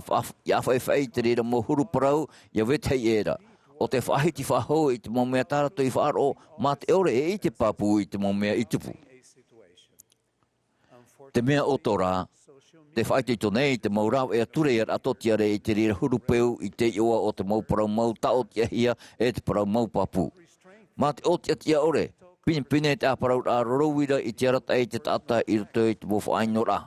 awhai te rira mo huru parau i a wetei era. O te whahiti whaho i te mo mea tarato i whaaro, ma te ore e i te papu i te mo mea i tupu. Te mea o tō rā, te whaiti tō nei, te mau rau e ature ar atotiare i te rira hurupeu i te ioa o te mau parau mau tao tia hia e te parau mau papu. Ma te o tia tia ore, pine te aparau a rorouira i te arata e te tata i roto i te mo whaino rā.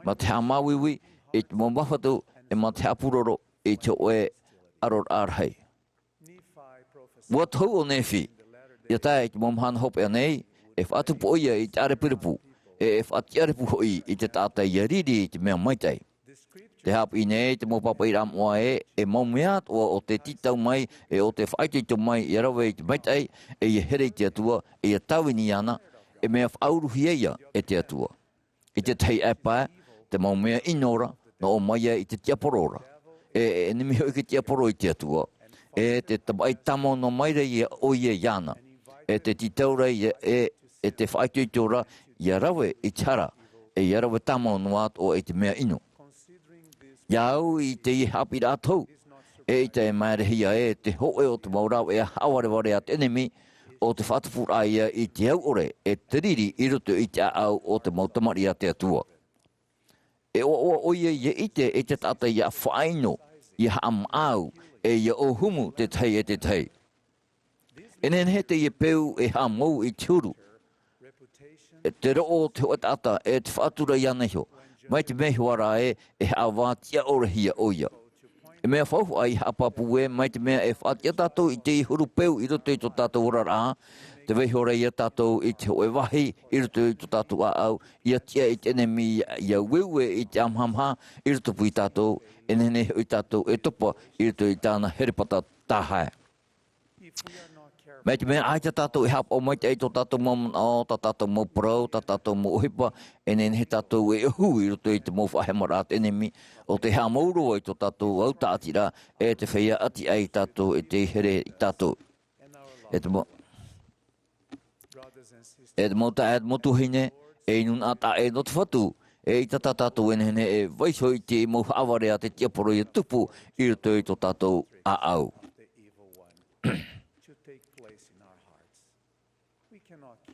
Ma te hamawiwi i te mo mawhatu e ma te hapuroro i te oe aror arhei. Mua tau o nefi, ia tae i te mo mhana hope anei, e whatupu oia i te arepiripu, e whatiarepu hoi i te tātai ia riri i te mea maitai. Te hapu i nei, te mo papa i ramoa e mau meat o te titau mai, e o te whaiti tō mai i arawe i te maitai, e i here i te atua, e i tawini ana, e mea whauruhi eia e te atua. I te tei epa, te mau mea inora, no o maia i te tiaporora. E nimi hoi ki tiaporo i te atua, e te tamai tamo no maire i o ia iana, e te titaura e te whaiti i tōra, ia rawe i tara, e ia rawe tamo nuat o e te mea ino. Ia au i te i hapi rātou, e i te mairehia e te hoe o te maurau e hawareware at enemi, o te whatapura ia i te au ore, e te riri i roto i te au o te mautamari a te atua. E o ia i te tata ia whaino, i haam au, e ia o humu te tei e te tei. E nen he te i peu e hamou i turu, e te roo te oetata e te whaatura i anehio, mai te mehiwara e hawātia orehia oia. E mea whauhu ai hapapu e mai te mea e whaatia tātou i te hurupeu i roto i tō tātou orara, te vehora i a tātou i te hoe wahi i roto i tō tātou a au, i a tia i te enemi i a wewe i te amhamha i roto pu i tātou, e nene i tātou e topa i roto i tāna herepata tāhae. Mai te mea ai tātou e hapa o mai te ei tō tātou mō o tā tātou mō parau, tā tātou mō ohipa, e nene he tātou e hui roto i te mō whahemara at enemi, o te hea mauro i tō tātou au tātira, e te whaia ati ai tātou e te here i tātou. E te mō tā e motu hine, e inun a tā e not whatu, e i tā tātou e nene e vaiso i te mō haware a te tiaporo i tupu i roto i tō tātou a au.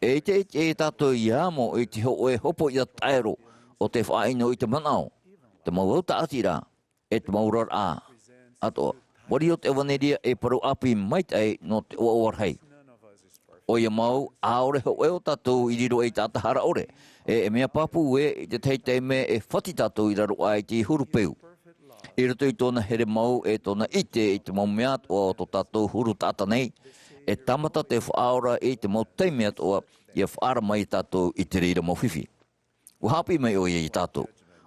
E te tātou i amo i te hoe hopo i a taero o te whaino i te manao, te mau au tātira, e te mau rara atoa. Wari o te waneria e paru api maitai no te oarhei. O ia mau, aore hoe o tātou i riro e tātahara ore, e mea papu e i te teitei me e whati tātou i raro ai te hurupeu. I roto i tōna here mau e tōna ite i te mau meat o tō tātou huru tātanei, e tamata te whaora i te mau teimeat oa ia whaara mai tātou I te reira mo whiwhi. Uhapi mai o ia I tātou.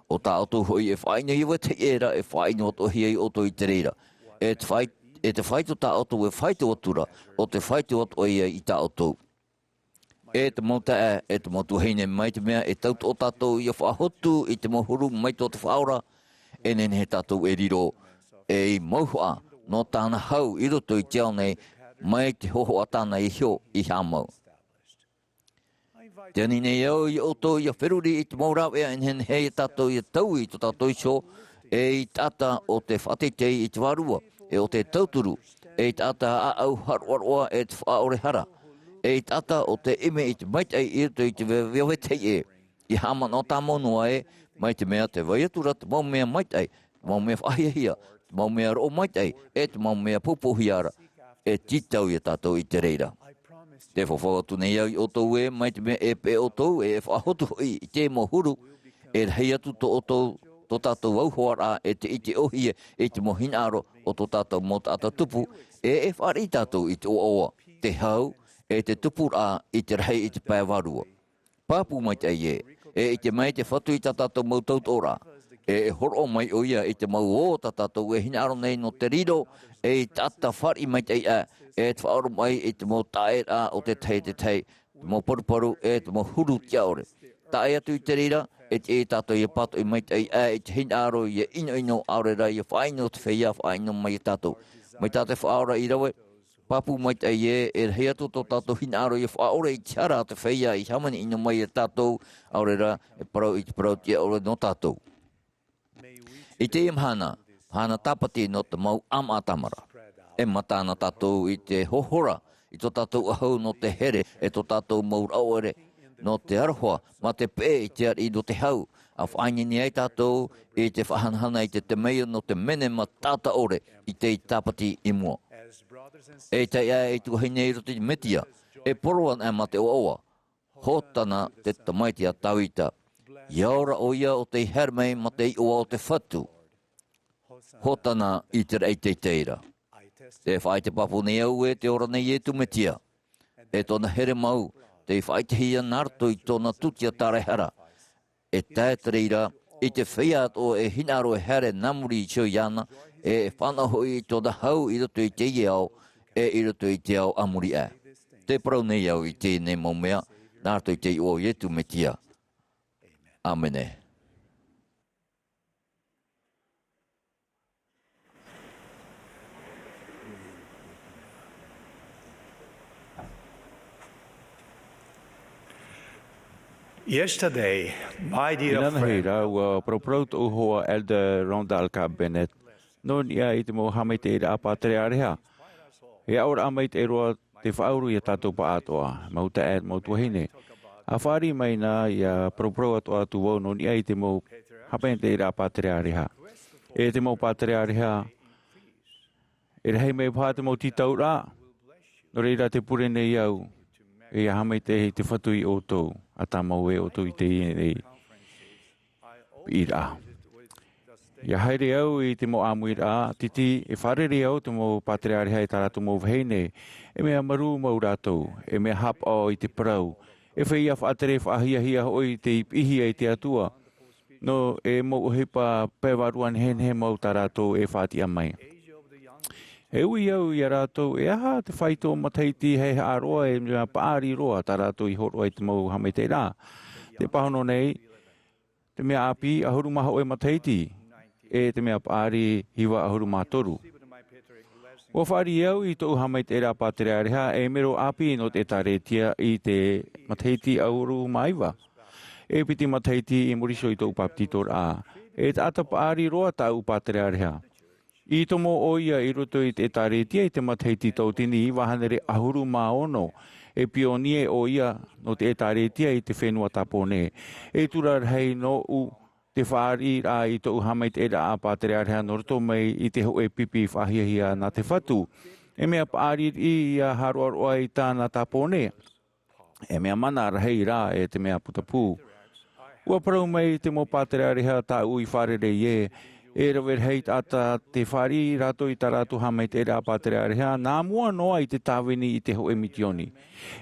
O tātou hoi e whaina iwa te era e whaina o tohi o to I te reira. E te whaito tātou e whaito atura o te whaito o ia I tātou. E te mauta e te mautu heine mai te mea e tautu o tātou ia whahotu I te mohuru mai tō te whaora e nene he tātou e riro e I mauhua no tāna hau I roto I te ao nei mai te hoho a tāna I hio I hāmau. Tēnei nei au I oto I a wheruri I te maurau ea en hen hei tātou I tau I tō tātou iso e I tāta o te whatetei I te warua e o te tauturu e I tāta a au haruaroa e te whaore hara. E tata o te ime I te maitai I roto I te weawetei e. I hama no tā monua e, mai te mea te waiatura, te mau mea maitai, te mau mea whahiahia, te mau mea ro maitai, e te mau mea pupuhiara, e titau I tātou I te reira. Te whawhawatu nei au I o tau e, mai te mea e pe o tau e whahotu hoi I te mohuru, e hei atu to o tau, to tātou auhoara e te iti ohie, e te mohinaro o to tātou mo tātou tupu, e whari tātou I te oa, te hau, e te tupura I te rahi I te pāwarua. Pāpu mai te e I te mai te whatu I tātou mau tautora, e horo mai o ia I te mau o tātou e hinaro nei no te riro, e tata whari mai te e te whaoro mai I te mau taera o te tei, te mau paruparu e te mau huru tia ore. Tae atu I te rira, e te tātou I pato I mai te e te hinaro I ino aurera I whaino te whaia whaino mai tātou. Mai tātou whaora I rawe, Papu mai te e hea tō tātou hinaro I whaore I tiara te whaia I hamani ino mai tātou aurera e parau I te parau tia ore no tātou. I te imhana, hana tāpati no te mau amatamara. E matana tātou I te hohora, I tō tātou ahau no te here, e tō tātou maurauere no te arahoa, ma te pē I te ari no te hau, a whaingini ai tātou I te whahanhana I te mea no te mene ma tāta ore I te tāpati I mua. E te ea e tuhaine I roto I metia, e poroan e ma te oa, hōtana te tamaitia tauita. Iaora o ia o te hermei ma te oa o te whatu. Hōtana I te rei te teira. Te whai te papu nei au e te ora nei e tu metia. E tōna here mau, te whai te hia narto I tōna tutia tarehara. E tātareira, I te whiat o e hinaro e here namuri I tio iana, e whanahoi I tōna hau I roto I te iau, e I roto I te au Āmuira'a. Te parau nei au I te nei maumea, nārto I te o ietu me tia. Amene. Yesterday, my dear Inana hei friend, rau proprout o hoa Elder Rondal ka Bennett. Non ia I te mo hamai te ira apa Ēperēra. E aura amai te roa te whauru I tātou pa atoa, mauta e mautua hine. A whari mai nā ia propro atoa tu wau non ia I te mo hapai te ira apa Ēperēra. E te mo pa Ēperēra. E rei mei pā te mo titau rā. No reira te pure nei au. E a hamai te hei te whatu I o tau. A tā mau e o tau I te ira. Ia haere au I te mo Āmuira'a, titi e wharere au te mo Ēperēra I tā rātou mo wheine. E mea maru mau rātou, e mea hap o I te parau. E whai a whaatere whaahia o I te ihia I te atua. No e mo uhipa pewaruan hen he mau tā rātou e whaatia mai. E ui au I a rātou, e aha te whaito mataiti hei aroa e mea paari roa tā rātou I horo ai te mau hamai te rā. Te pahono nei, te mea api ahuru maha o e mataiti, e te mea paari hiwa ahuru mātoru. Ua whari au I tōu hamai te rā Ēperēra e mero api no te taretia I te mataiti ahuru maiwa. E piti mataiti I moriso I tōu paptito rā. E tāta paari roa tāu Ēperēra. I tomo o ia I roto I te taretia I te mataiti tau tini I wahanere ahuru maono. E pionie o ia no te taretia I te whenua tapone. E tura rei no u te whaari rā I tōu hamai te rā Ēperēra no roto mai I te ho e pipi whahiahia nā te whatu. E mea paari I a haroaroa I tāna tapone. E mea mana rei rā e te mea putapu. Ua parau mai te mo Ēperēra tā ui wharere ie. E rawer hei tata te whari rato I tā rātu hamei te rā pāterearea. Nā mua noa I te tāwini I te ho emitioni.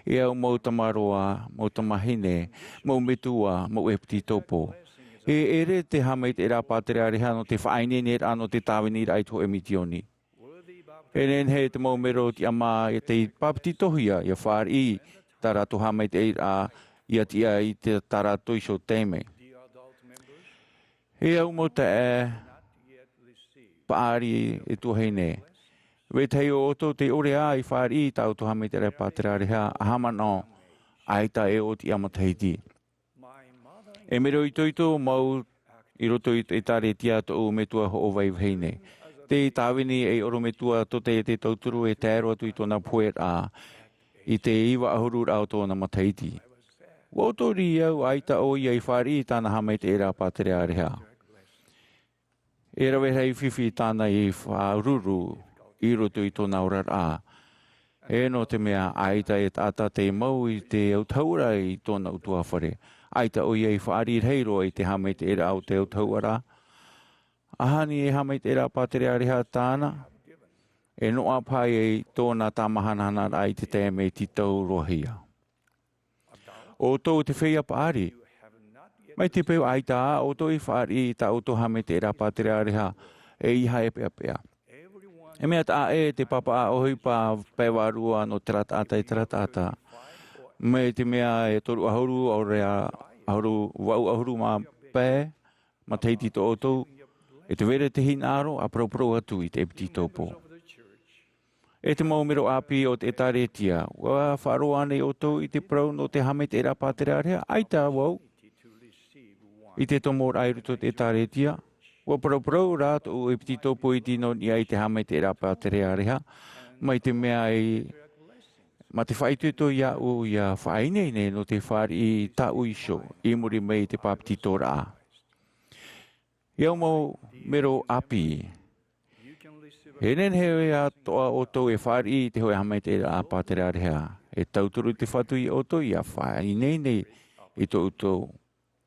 E au mau tamaroa, mau tamahine, mau metua, mau epiti topo. E ere te hamei te rā pāterearea no te whainene no te tāwini I te ho emitioni. E nen hei te mau mero ti ama e te papiti tohia I a whari tā rātu hamei te rā I atia I te tā rātu iso teme. E au mau te paari e tuhaine. We tei o oto te orea I whaari tau tu hame te repāterearea ahama no aita e o ti amateiti. E mero I toito mau I roto I tare tia to o metua ho o vaiheine. Te tāwini e oro metua to te tauturu e tēro atu I tōna purera'a I te iwa ahurur au tōna mateiti. Wotori au aita o I whaari tāna hame te era pāterearea. E rawe hei whiwhi tāna I whaururu I roto I tōna uraraa. E no te mea aita e tata te mau I te autaura I tōna utua whare. Aita o iei whaari reiro I te hame te era au te autaura. Ahani e hame te era pāterearea tāna. E noa pai e tōna tāmahanana ai te te me titau rohia. O tō te whea paari. Mai te peo aita o tō I whaari ta o tō hame te era pāterearea e iha e pea. E mea ta e te papa a ohi pa pewarua no tratata I tratata. Me te mea e toru ahuru o rea ahuru wau ahuru ma pē ma teiti to oto. E te were te hinaro a propro atu I te epiti topo. E te maumero api o te taretia. Wa wharoa nei oto I te prau no te hame te era pāterearea. Aita wau. I te tomor airuto te taretia. Wa prau rāt o epiti topo I tino ni ai te hame te era pāterearea. Mai te mea ma te whaituto ia o ia whainei no te whari I ta uiso I muri mei te papiti tōraa. Iau mau mero api. He nen hewe a toa oto e whari te hoe hame te era pāterearea. E tauturu te whatu I oto ia whainei nei I to uto.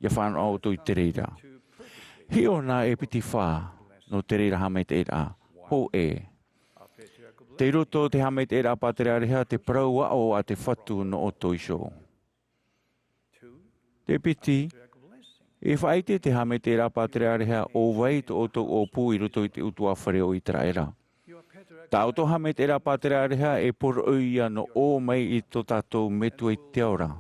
Ia whanau oto I te reira. Hi o nā e piti whā no te reira hame te era. Ho e. Te roto te hame te era pāterearea te praua o a te whatu no oto iso. Te piti. E whaite te hame te era pāterearea o wai to oto o pū I roto I te utua whare o Ēperēra. Tā oto hame te era pāterearea e poro ia no o mai I to tātou metua I te ora.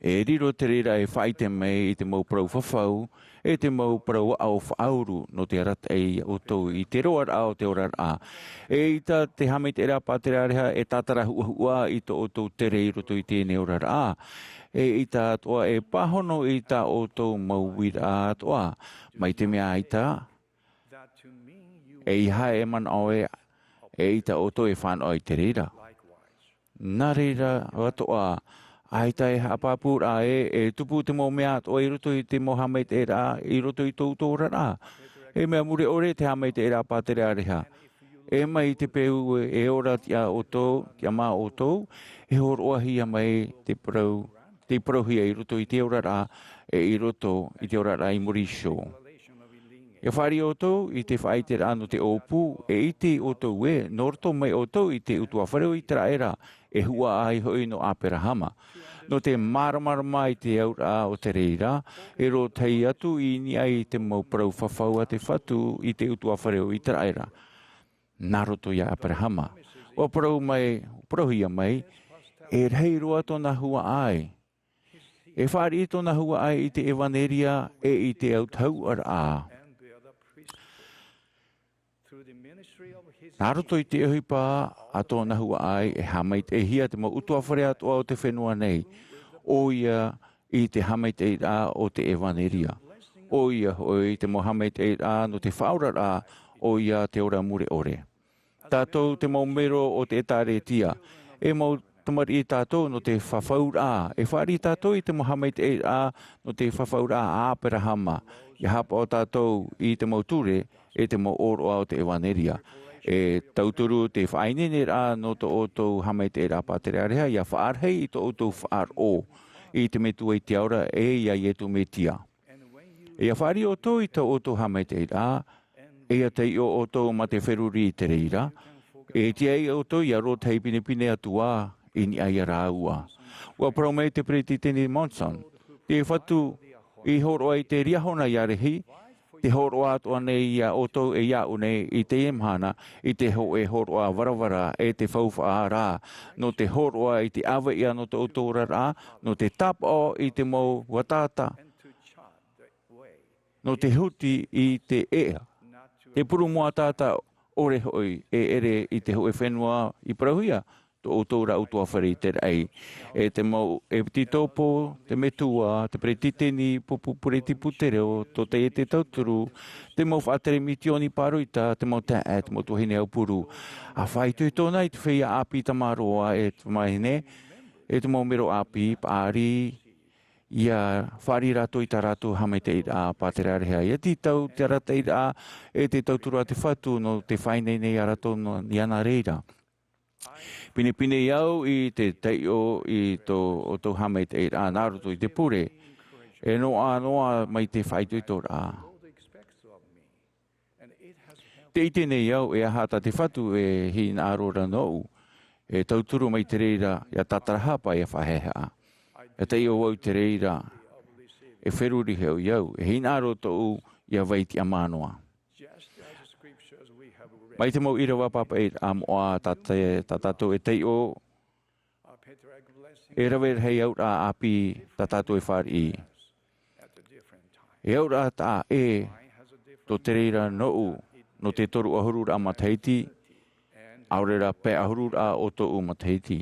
E riro te reira e whaite mei I te mau prau whawhau, e te mau prau au whauru no te arat ei o tau I te roar au te orar a. E ita te hame te era pāterearea e tātara hua I to o tau te rei roto I tēne orar a. E ita toa e pahono I ta o tau mau wira toa. Mai te mea ita. E iha e man oe e ita o tau e whanau I te reira. Nā reira watoa. Aita e hapapura e tupu te mo mea o I roto I te mo hame te era I roto I tau tōrara. E mea mure ore te hame te era pāterearea. E mai te peu e ora tia o tō, tia mā o tō, e horoa hia mai te prohia I roto I te orara e I roto I te orara I moriso. E whari o tō I te whaite rāno te opu e I te o tō e, norto mai o tō I te utua whareo I Ēperēra e hua ai hoi no Āmuira'a. No te maramara I te aura o te reira, e ro tei atu I ni ai te mau prau whawhau a te whatu I te utua whareo I Ēperēra. Nā roto ia Āmuira'a. O prau mai, prohia mai, e rei roa tōna hua ai. E whari I tōna hua ai I te evaneria e I te autau ara. Nā roto I te ehipa a tōna hua ai e hamait e hia te mau utua whare atua o te whenua nei. O ia I te hamait e rā o te evaneria. O ia hoi te mau hamait e rā no te whaurara o ia te ora mure ore. Tātou te mau mero o te etaretia. E mau tamari I tātou no te whawhaura. E whari tātou I te mau hamait e rā no te whawhaura Āmuira'a. Ia hapa o tātou I te mau ture e te mau oro o te evaneria. E tauturu te whainene rā no to o tau hamei te rā pāterearea ia whaarhei I to o tau whaar o I te metua I te aura e ia ietu me tia. E a whari o tō i tau o tō hame te ira, e a tei o tō ma te wheruri i te reira, e te ai o tō i a rotei pine pine atua, i ni ai a rāua. Ua promei te preti teni Monson, te whatu i horo ai te riahona i arehi, te horo atua nei i a o tō e iau nei i te emhana, i te ho e horo a warawara e te whauwha a rā, no te horo a i te awa ia no te otora rā, no te tapa i te mau watata, no te huti i te ea. Te puru mua tata ore hoi e ere i te hoe whenua i prahuia, to otora utua whare te rei. E te mau, e ti tōpo, te metua, te pretiteni, pupu pureti putereo, to te e te tauturu, te mau whaatere mitioni paruita, te mau tae, te mau tuhine au puru. A whai tui tōna i te whia api tamaroa e te mahine, e te mau mero api, paari, ia whari rato i ta rato hame te ira pātera rehea. Ia ti tau te rata ira e te tauturu a te whatu no te whainei nei a rato no ni ana reira. Pine pine iau i te teio i o tō hame te ira nāroto i te pure. E noa mai te whaitu i tō rā. Te ite nei iau e ahata te whatu e hi nārora nou. E tauturu mai te reira ia tatarahapa i a whaheha. E te iau au te reira e wheruri heo iau. E hi nāroto u ia waiti a mānoa. Mai te mau ira wapapa e Āmuira'a tatato e tei o e rawer hei au rā api tatato e whari. E au rā tā e to te reira no te toru ahuru rā mataiti, Āmuira'a pe ahuru rā o to u mataiti.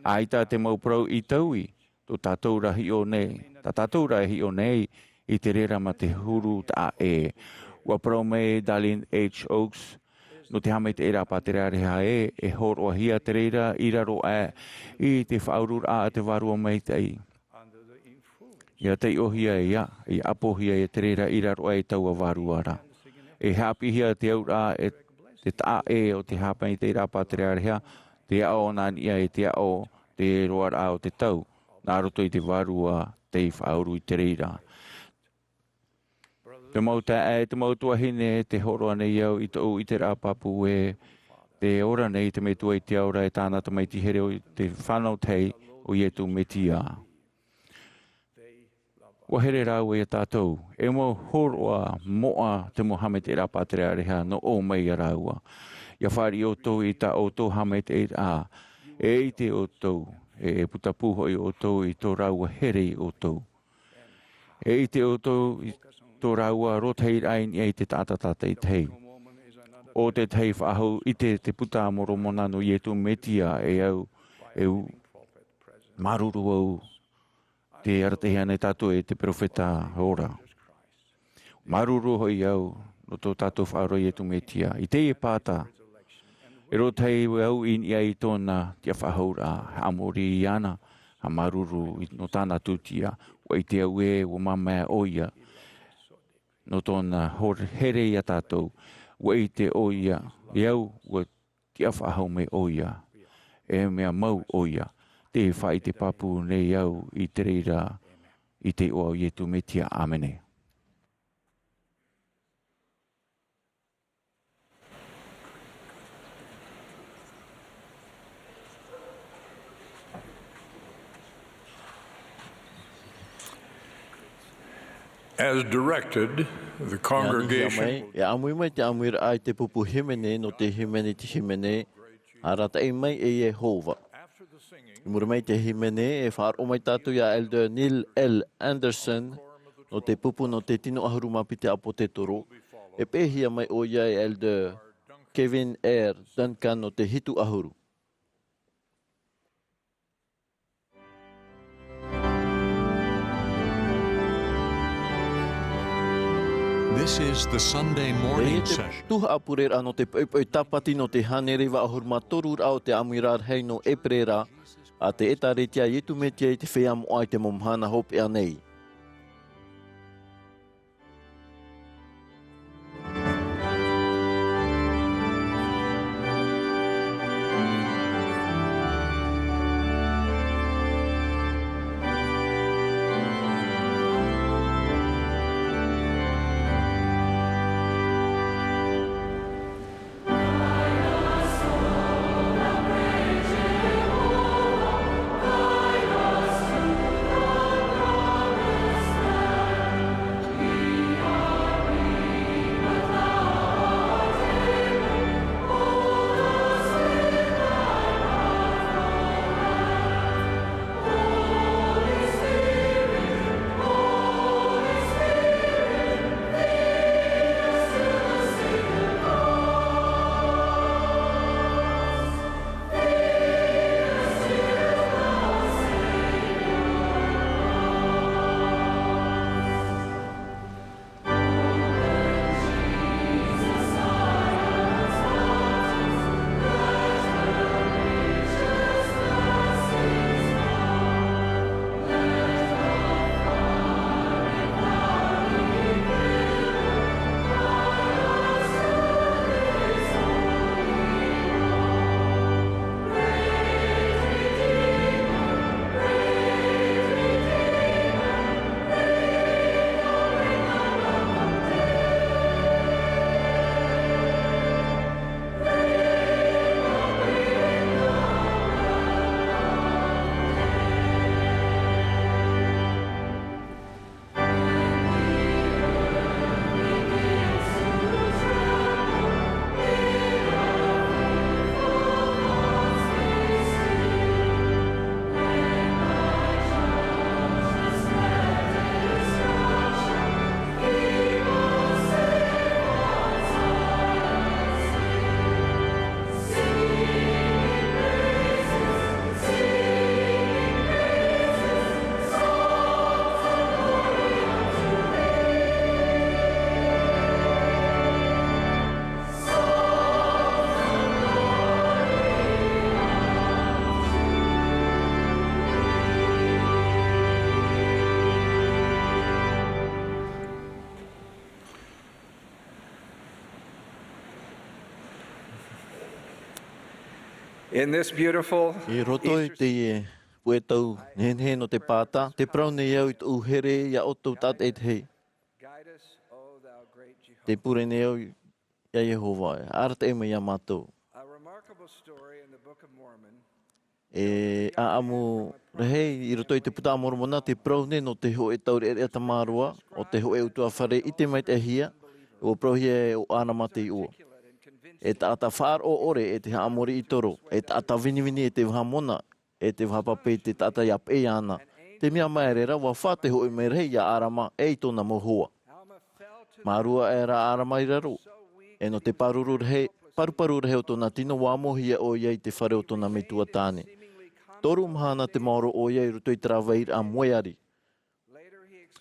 Aita te mau prau i taui, to tātou rahi o nei, tātou rahi o nei i te reira ma te huru tā e. Ua prau me Darlene H. Oaks, no te hame te era pātera reha e horo hia te reira i raro i te whaurura a te warua mai tei. Ia tei o hia i apo hia e te reira i raro e taua waruara. E hapi hia te aura e te taa o te hapa i te era pātera reha, te ao nani ia e te ao te roara o te tau, nā roto i te warua te whauru i te reira. Te mau te mau tuahine, te horoa nei au i te rāpapu e te ora nei te metua i te aura e tāna ta mai tihere o te whanau tei o ietu metia. Wahere rau e tātou, e mau horoa moa te mohame te rāpātere areha no o mei a raua. Ia whari o tō i ta o tō hame te a, e i te o tō, e putapuho i o tō i tō raua here i o tō. E i te o tō tō raua rotei rain i te tātatata i tei. O te tei whahau i te puta moro mona no ietu metia e au maruru au te aratehia nei tātou e te profeta ora. Maruru hoi au no tō tātou whaaro ietu metia. I te e pāta, e rotei au in ia i tōna tia whahaura Āmuira'a, ha maruru no tāna tūtia, o i te au e o mamea oia, no tōna here ia tātou, wa i te oia, iau wa tia whahau me oia, e mea mau oia, te whai te papu nei iau i te reira, i te oau ietu metia. Amene. As directed, the congregation E amui mai te Āmuira'a i te pupu himene no te himene te himene, arata e mai e Yehova. I mura mai te himene e whaar o mai tātou ia Elder Neil L. Anderson no te pupu no te tino ahuru mapi te apo te toro. E pēhia mai o ia e Elder Kevin R. Duncan no te hitu ahuru. This is the Sunday morning session. Tuha'a purera'a no te sābati no te hanerewa ahuruma toru rao te Āmuira'a hei no Ēperēra, a te etaretia i tu metia i te whea moa i te momhana hope a nei. In this beautiful I roto i Easter te pue tau nehe no te pāta, te prau nei au i tu here ia o tau tat e te hei. guide us, O thou great Jehovah. Te pure nei au ia Yehova, arata e mai a mātou. A remarkable story in the Book of Mormon. E Āmuira'a i roto i te puta mormona, te prau nei no te ho e tauri e ta mārua, o te ho e utua whare i te mai te hia, o prau hia e o ana mate i ua. E ta ata whaar o ore e te haamori i toro, e ta ata vini e te wahamona, e te wahapape te tata iap e ana. Te mea maerera wa whate ho i mei rei ia arama e i tōna mohua. Mārua e ra arama i raro, e no te paru rei o tōna tino wā mohia o iei te whare o tōna metua tāne. Toru mhana te maoro o iei ruto i trawair a moeari.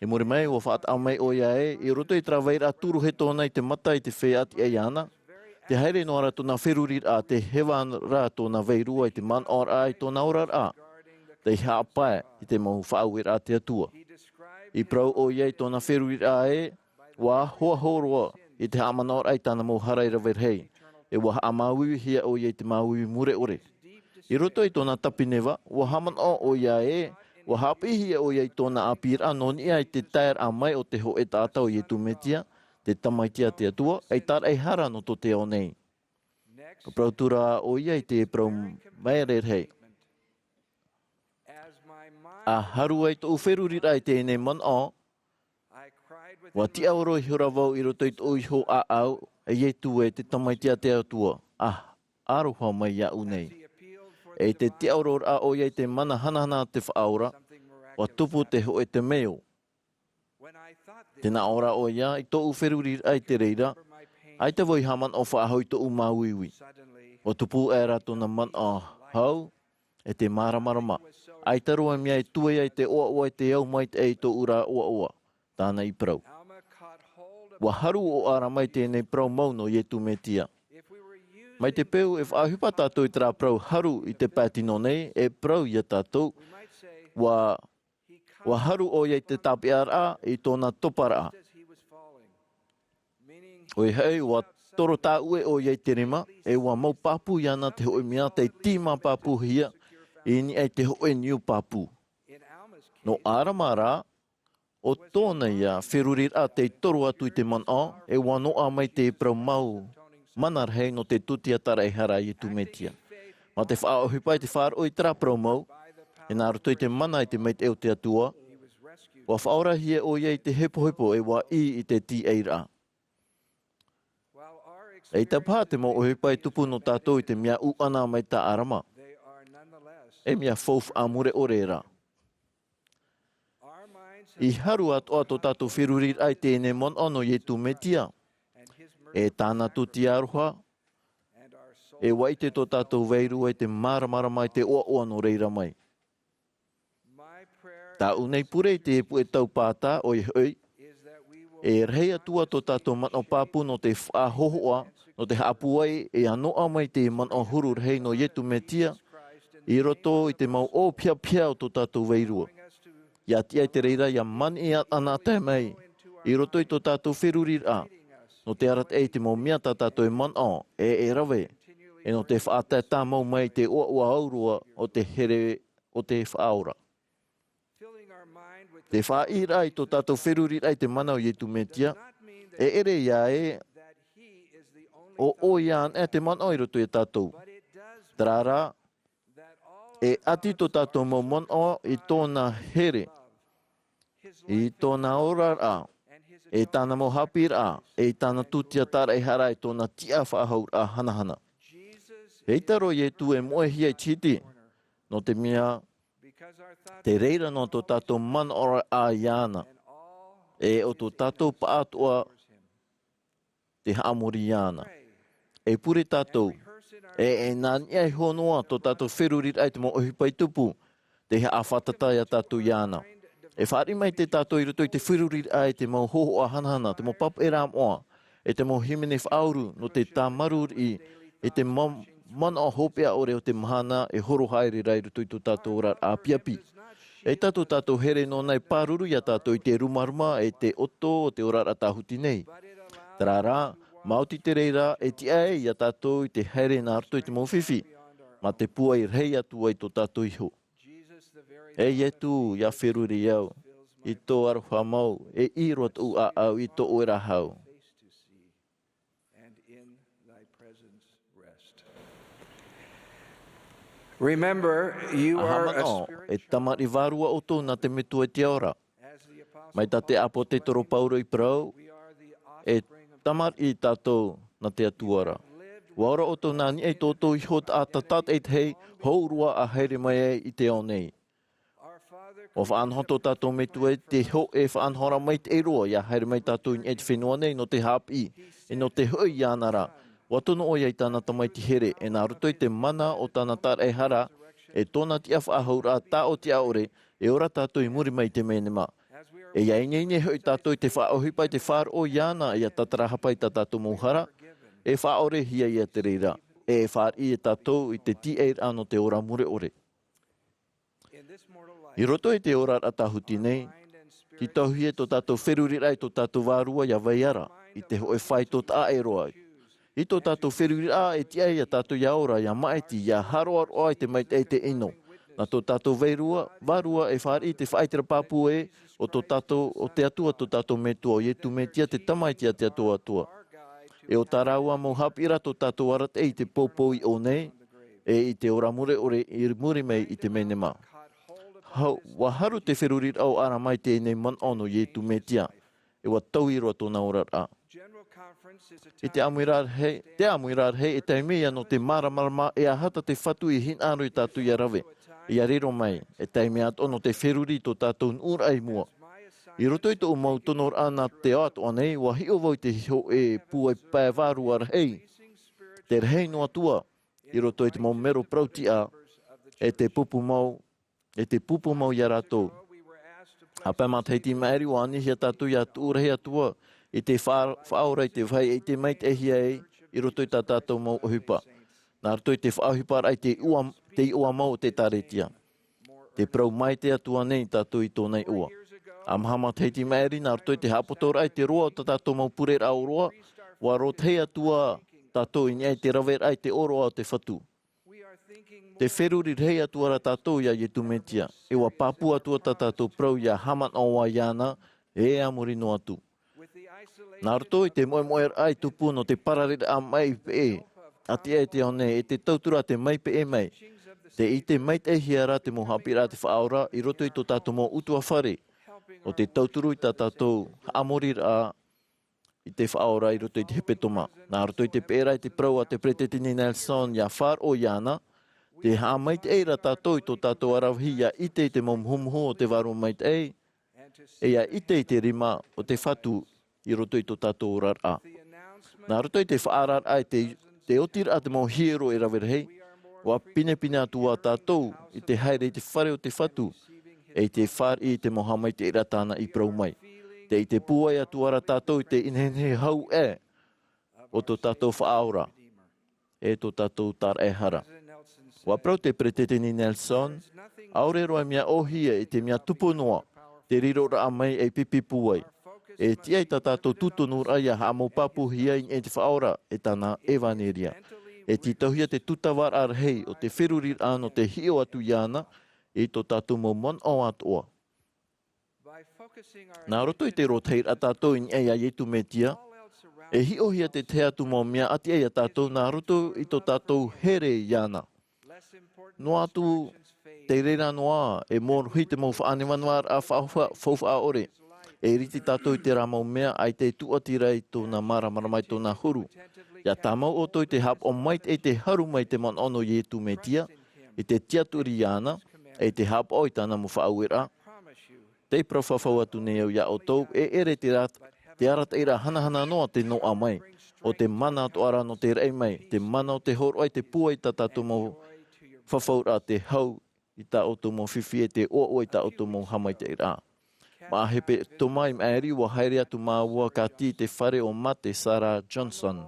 E muri mai o whaat au mai o iei, i ruto i trawair a turu he tōna i te mata i te whea ati e ana. Te haere no ara tōna whirurir a te hewan rā tōna veirua i te man or a i tōna orar a. Te hea pae i te mahu whaauir a te atua. I prau o iei tōna whirurir a e, wā hoa horoa i te hamanor ai tāna mo harai rawer hei. E wā amaui hia o iei te maui mure ore. I roto i tōna tapinewa, wā haman o iei e, wā hapi hia o iei tōna apir a noni ai te tair a mai o te ho e tātau i e tumetia, te tamaitia te atua, ei tar ei hara no to te o nei. Ka prau tura o iei te prau mairer hei. A haru ai tō wherurir ai tēnei man o, wa ti auro i hura wau i roto i tō iho a au, e iei tu e te tamaitia te atua. Aroha mai ia unei. E te ti auro a o iei te mana hanahana te whaaura, wa tupu te ho e te meo. Tēnā ora o ia, i tō uwherurir ai te reira, ai te voi haman o whaahau i tō umauiwi. O tupu e ra tōna man o hau, e te maramarama. Ai te roa mea i tue ai te oa i te au mai te ei tō ura oa. Tāna i prau. Wa haru o ara mai tēnei prau mauno i e tumetia. Mai te peu e whaahupa tātou i tērā prau haru i te pātino nei, e prau i a tātou, wa haru o iei te tapiara i tōna topara. Oi hei, wa toro tā ue o iei te rima, e wa mau papu i ana te hoi mea te tīma papu hia, i ni ai te hoi niu papu. No aramara, o tōna ia whirurir a te toro atu i te man o, e wa noa mai te prau mau manar hei no te tutia tara e hara i tumetia. Ma te whaohipai te whaaro i tera prau mau, e nā roto i te mana i te meit eo te atua, wa whaorahia o iei te hepohepo e wa i te ti eira. E te pā te mo ohipai tupu no tātou i te mea uana mai tā arama. E mea fouf a mure orera. I haru atoa tō tātou whirurir ai tēnei mon ono i tu metia. E tāna tu ti aroha. E waite tō tātou veiru ai te maramara mai te oa no reira mai. Tā unei purei te epu e tau pātā oi hoi. E rei atua tō tātou man o pāpu no te whahohoa, no te haapuai e anoa mai te man o huru rei no yetu metia. I roto i te mau o pia o tō tātou veirua. Ia tia i te reira ia man i ana te mai. I roto i tō tātou whirurir a. No te arat e te mau mea tā tātou e man o, e rawe. E no te whaatai tā mau mai te oa aurua o te here o te whaora. Te whaira i tō tātou whirurir ai te manau i tu metia. E ere ia e o ian e te man o i roto i tātou. Trara, e ati tō tātou mau man o i tōna here. I tōna ora e tāna mo hapira, e tāna tutia tara e hara e tōna tia whahaur a hanahana. Hei taro i e tu e moe hia i titi, no te mea, te reira no tō tātou man ora a iana, e o tō tātou pātua te haamori iana. E pure tātou, e nani ai honoa tō tātou whirurir ai te mo ohipai tupu, te hea awhatatai a tātou iana. E whaari mai te tātou i roto i te whirurir ai te mau hoho a hanahana, te mau papu e rā moa, e te mau himene whauru no te tā marur i, e te man o hopea ore o te mahana e horo haere rai roto i tō tātou ora a piapi. E tātou here no nei pāruru ia tātou i te rumaruma e te oto o te ora a tāhuti nei. Tarara, mauti te reira e ti ai ia tātou i te haere nā roto i te mau whiwhi. Ma te pua I rei atu ai tō tātou iho. E ietu ia whiruri au. I tō aroha mau. E iro tu a au I tō oera hau. Remember, you are a Ahamano, e tamari varua o tō na te metu e te ora. Mai ta te apo te toro pauro I prau, e tamari I tātou na te atuara. Waora o tō nani e tōtou I hot a tatat e te hei, hourua a heire mai e I te onei. O whaanhoto tātou metu e te ho e whaanhora mai te eroa, ia heire mai tātou I e te whenua nei no te hapi, e no te hui ianara. Watono o iei tāna tamai te here, e nā ruto I te mana o tāna tāre hara, e tōna ti awha ahaura tā o te aore, e ora tātou I muri mai te menema. E iei nei hui tātou I te whaohipai te whār o iana, e a tatarahapai tā tātou mouhara, e whaore hia I Ēperēra, e whār I e tātou I te ti eir ano te ora mure ore. I roto I te ora atahuti nei, ki tauhi e tō tātou wherurirai tō tātou wārua ia vaiara, I te hoe whai tō tā eroa. I tō tātou wherurirai e ti ai a tātou iaora ia maeti ia haroar o ai te mait e te ino. Nā tō tātou veirua, vārua e whāri I te whaitera pāpū e, o tō tātou, o te atua tō tātou metua, o ietu metia te tamaitia te atua atua. E o tā raua mō hapira tō tātou arat e I te pōpō I o nei, e I te ora mure ore I muri mei I te menema. Hau, wa haru te wherurir au ara mai te nei man ono ietu metia, e wa tauiroa tōna ora. I te Āmuira'a hei e te mea no te maramarama e a hata te whatu I hin aro I tātou I rawe. I a rero mai, e te mea ono te wheruri tō tātou ura I mua. I roto I tō mau tonor ana te ato anei, wa hi o voi te hiho e pua I pae varu ar hei. Te rehei noa tua, I roto I te mau mero prautia, e te pupu mau I a rātou. Hapai mat hei ti maeri o ani hia tātou I a tūrehi atua, I te whaora I te vai e te mait ehia e, I roto I tā tātou mau ohipa. Nā roto I te whaohipa ai te ua mau te taretia. Te prau mai te atua nei tātou I tōnei ua. Amhama te ti maeri, nā roto I te hapotora ai te roa o tā tātou mau purera'a o roa, wa rotei atua tātou I nei te rawer ai te oroa o te whatu. Te wheruri rei atua ra tātou ia ietu metia, e wa pāpua atua tā tātou prau ia haman o wa iana, e amuri no atu. Nā roto I te moe ai tupu no te pararira a mai pe a te e te one, e te tautura te mai pe e mai. Te I te mait e hiara te mohapira te whaora, I roto I tō tātou mo utua whare. O te tauturu I tā tātou Āmuira'a I te whaora I roto I te hepetoma. Nā roto I te pēra I te prau a te pretetini Nelson ia whār o iana, te haa mait e ra tātou I tō tātou arawahi ia ite I te momhumho o te waru mait e, e ia ite I te rima o te whatu I roto I tō tātou ora. Nā roto I te whaarar ai te otira a te mau hiero e rawerhei, wa pine atua tātou I te haere I te whare o te whatu, e te whār I te mohamai te iratana I prau mai. Te I te puai atua ra tātou I te inhenhe hau e, o tō tātou whaaora, e tō tātou tar e hara. Wa prau te pretetini Nelson, aure roa mea ohia I te mea tuponoa, te riro ra mai e pipi puai. E tia I tātou tutonur ai a hamo papu hia I te whaora e tāna evaneria. E ti tauhia te tutawar ar hei o te whirurir ano te hio atu iana e tō tātou mo mon o atoa. Nā roto I te roteir a tātou I a ietu metia, e hiohia te te atu mo mea ati a tātou nā roto I tō tātou here iana. No atu te reira noa e mōr hui te mau whaanimanuar a whauwha ore. E riti tātou I te rā mau mea ai te tuatira I tōna maramarama I tōna huru. Ia tā mau o toi te hap o mait e te haru mai te man ono ietu metia, I te tiaturi iana, e te hap o I tāna mu Āmuira'a. Te prawhawhau atu nei au ia o tau, e ere te arat eira hanahana noa te noa mai, o te mana to ara no te rei mai, te mana o te horo ai te pua I tā tātou mau whawhaura te hau I tā o tō mau whiwhi e te o I tā o tō mau hamai te ira. Ma hepe tō mai maeri wa haere atu māua ka ti te whare o mate Sarah Johnson.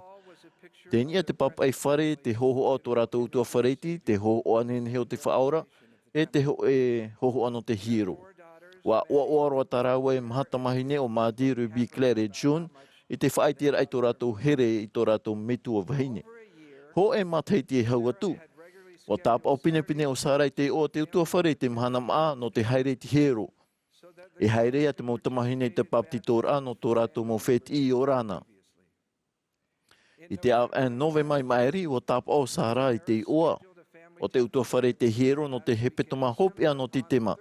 Te nia te papai whare, te hoho o tō rātou utua whareiti, te hoho o anenhe o te whaora, e te hoho ano te hiro. Wa oaroa taraua e mahatamahine o Madiru B. Claire June, I te whaitira ai tō rātou here I tō rātou metua wahine. Ho e mateiti e hau atu. Wa tāp o pine pine o sārai te o te utua whare te mahana maa no te haere te hero. E haerea te mau tamahine te papti tōra no tō rātou mo wheti o rāna. I te au an nove mai maeri o tāp o sārai te oa. O te utua whare te hero no te hepetoma hopea no te tema.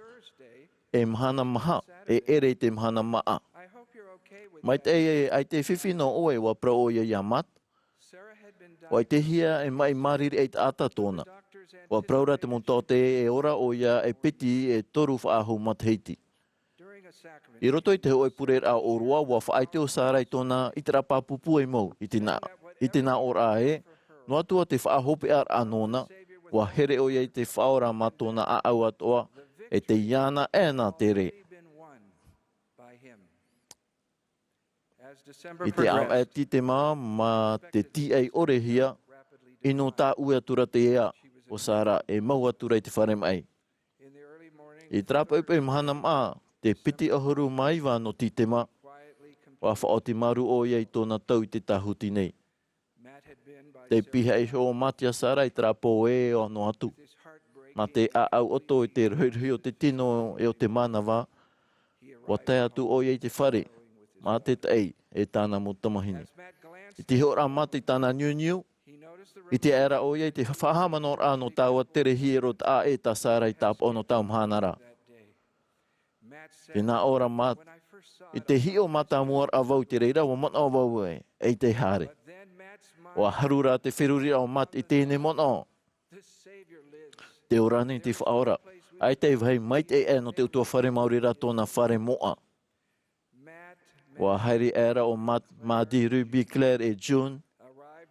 E mahana maha, e ere te mahana maa. Mai te ai te whiwhi no oe wa pra oia ia mat. Wa te hia e mai mariri e te ata tōna. Wa praura te montote e ora o ia e piti e toru whaahu matheiti. I roto i te oe purera'a o rua wa whaaite o sārai tōna i te rapa pupu e mau. I te nā ora e, no atua te whaahope ar anōna, wa here o ia i te whaora matona a au atoa, e te iana e nā te re. I te au e ti te ma te ti ei orehia, ino tā ue atura te ea o Sara e mau atura i te whare mai. I trapa upe mahana maa, te piti ahuru maiwa no ti te ma, wa whaoti maru o ia i tōna tau i te tahuti nei. Te piha i ho matia Sara i trapa o e o no atu. Ma te a au oto i te rhuirhui o te tino e o te manawa, wa te atu o ia i te whare, ma te tei e tāna mo tamahine. I te hora mate tāna niu, i te era o ia i te whahamanor ano tāua tere hiero tā e tā Sara i tāp ono tau mhanara. I nā ora mat, i te hio mata muar a vau te reira, wa mona o vau e te hare. Wa harura te wherurira o mat i tēne mona. Te orane te whaora, ai te vai mai te e no te utua whare maurira tōna whare moa. Wa haere era o mat Madi Ruby Claire e June,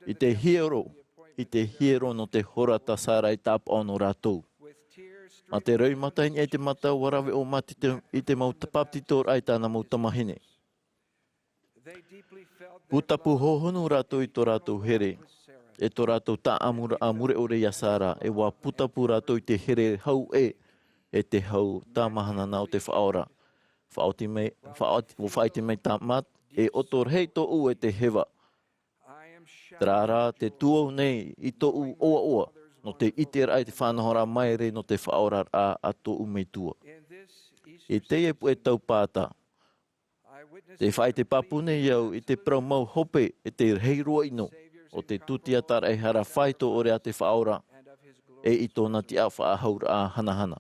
i te hiero no te horata Sara i tāp ono rātou. Ma te rau mataini e te mata warawe o mat i te mau tapapti tōr ai tāna mau tamahine. Putapu hohonu rātou i tō rātou here, e tō rātou tā Āmuira'a ore ia Sara, e wā putapu rātou i te here hau e te hau tā mahana nā o te whaora. Whaiti mei tā mat, e otor hei tō u e te hewa. Trārā te tuau nei i tō u oa oa, no te iter ai te whanahora maere no te whaora a tō u mei tua. E te e pu e tau pāta. Te whai te papune iau i te praumau hope e te heirua ino, o te tutiatara e hara whaito ore a te whaora, e i tōna ti a whaahaura a hanahana.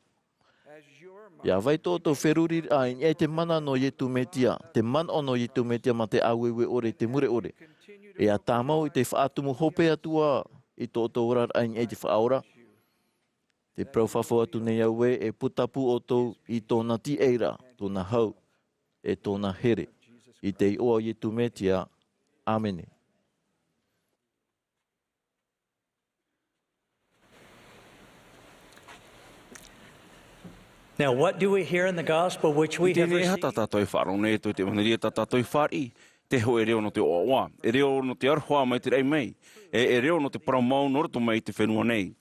Ia vai tō tō wheruri ai e te mana no yetu metia, te man ono yetu metia ma te awewe ore te mure ore. E a tāmau i te whaatumu hope atua i tō tō orar ai e te whaora. Te prauwhawha atu nei au e putapu o tō i tōna ti eira, tōna hau, e tōna here. I te oa yetu metia. Amene. Now, what do we hear in the gospel which we have received? Te ho e reo no te oa, e reo no te arhoa mai te rei mei, e reo no te paramau noroto mai te whenua nei.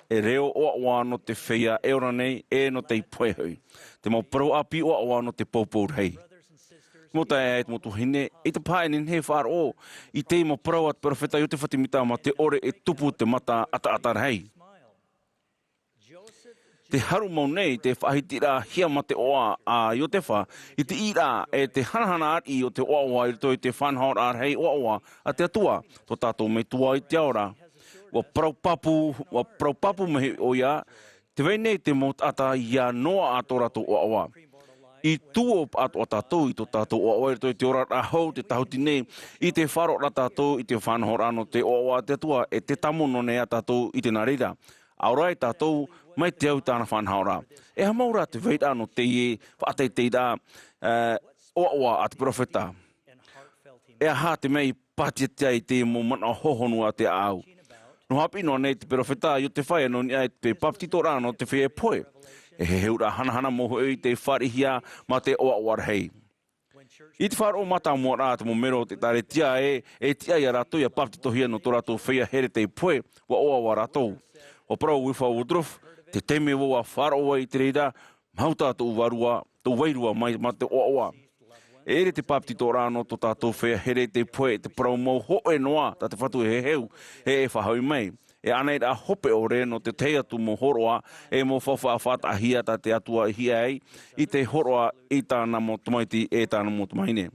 E reo oa no te whia eora nei, e no te ipuehui. Te mau parau api oa no te paupau rei. Mo ta e mo tuhine, e te paenin he whaar o, i te mau parau at profeta i o te whatimita ma te ore e tupu te mata ata rei. Te haru mau nei te whahitira hia ma te oa a i o te wha, i te ira e te hanahana ar i o te oa i toi te whanhaor ar hei oa a te atua, to tātou me tua i te aora. Wa praupapu mehe o ia, te wei nei te mot ata ia noa ato rato oa. I tuo ato a tātou i to tātou oa i toi te ora ahau te tahuti nei, i te wharo ra tātou i te whanhaor ano te oa te atua, e te tamono nei a tātou i te narira. Aorai tātou mai te au tāna whanhaora. E hamaura te veita no te ie, whaatei teida oa a te profeta. E aha te mei patia te te mo mana hohonu a te au. No hapi no nei te profeta i o te whaia no ni ai te paptitora no te whea poe. E he heura hanahana moho i te wharihia ma te oa rei. I te wharo mata mua rā te mo mero te tare tia e tia i a rato i a paptitohia no tō rato whea here te poe wa oa rato. O parau wiwha udruf, te teme wa wharoa i te reira, mauta tō warua, tō wairua mai ma te oa. E ere te paptito rāno tō tātou whea here te poe, te parau mau hoe noa, tā te whatu he heu, e whahau mai. e ana a hope ore no te te atu mo horoa e mo whawhawhata hia ta te atua hia ei I te horoa I tāna mo tumaiti e tāna mo tumaine.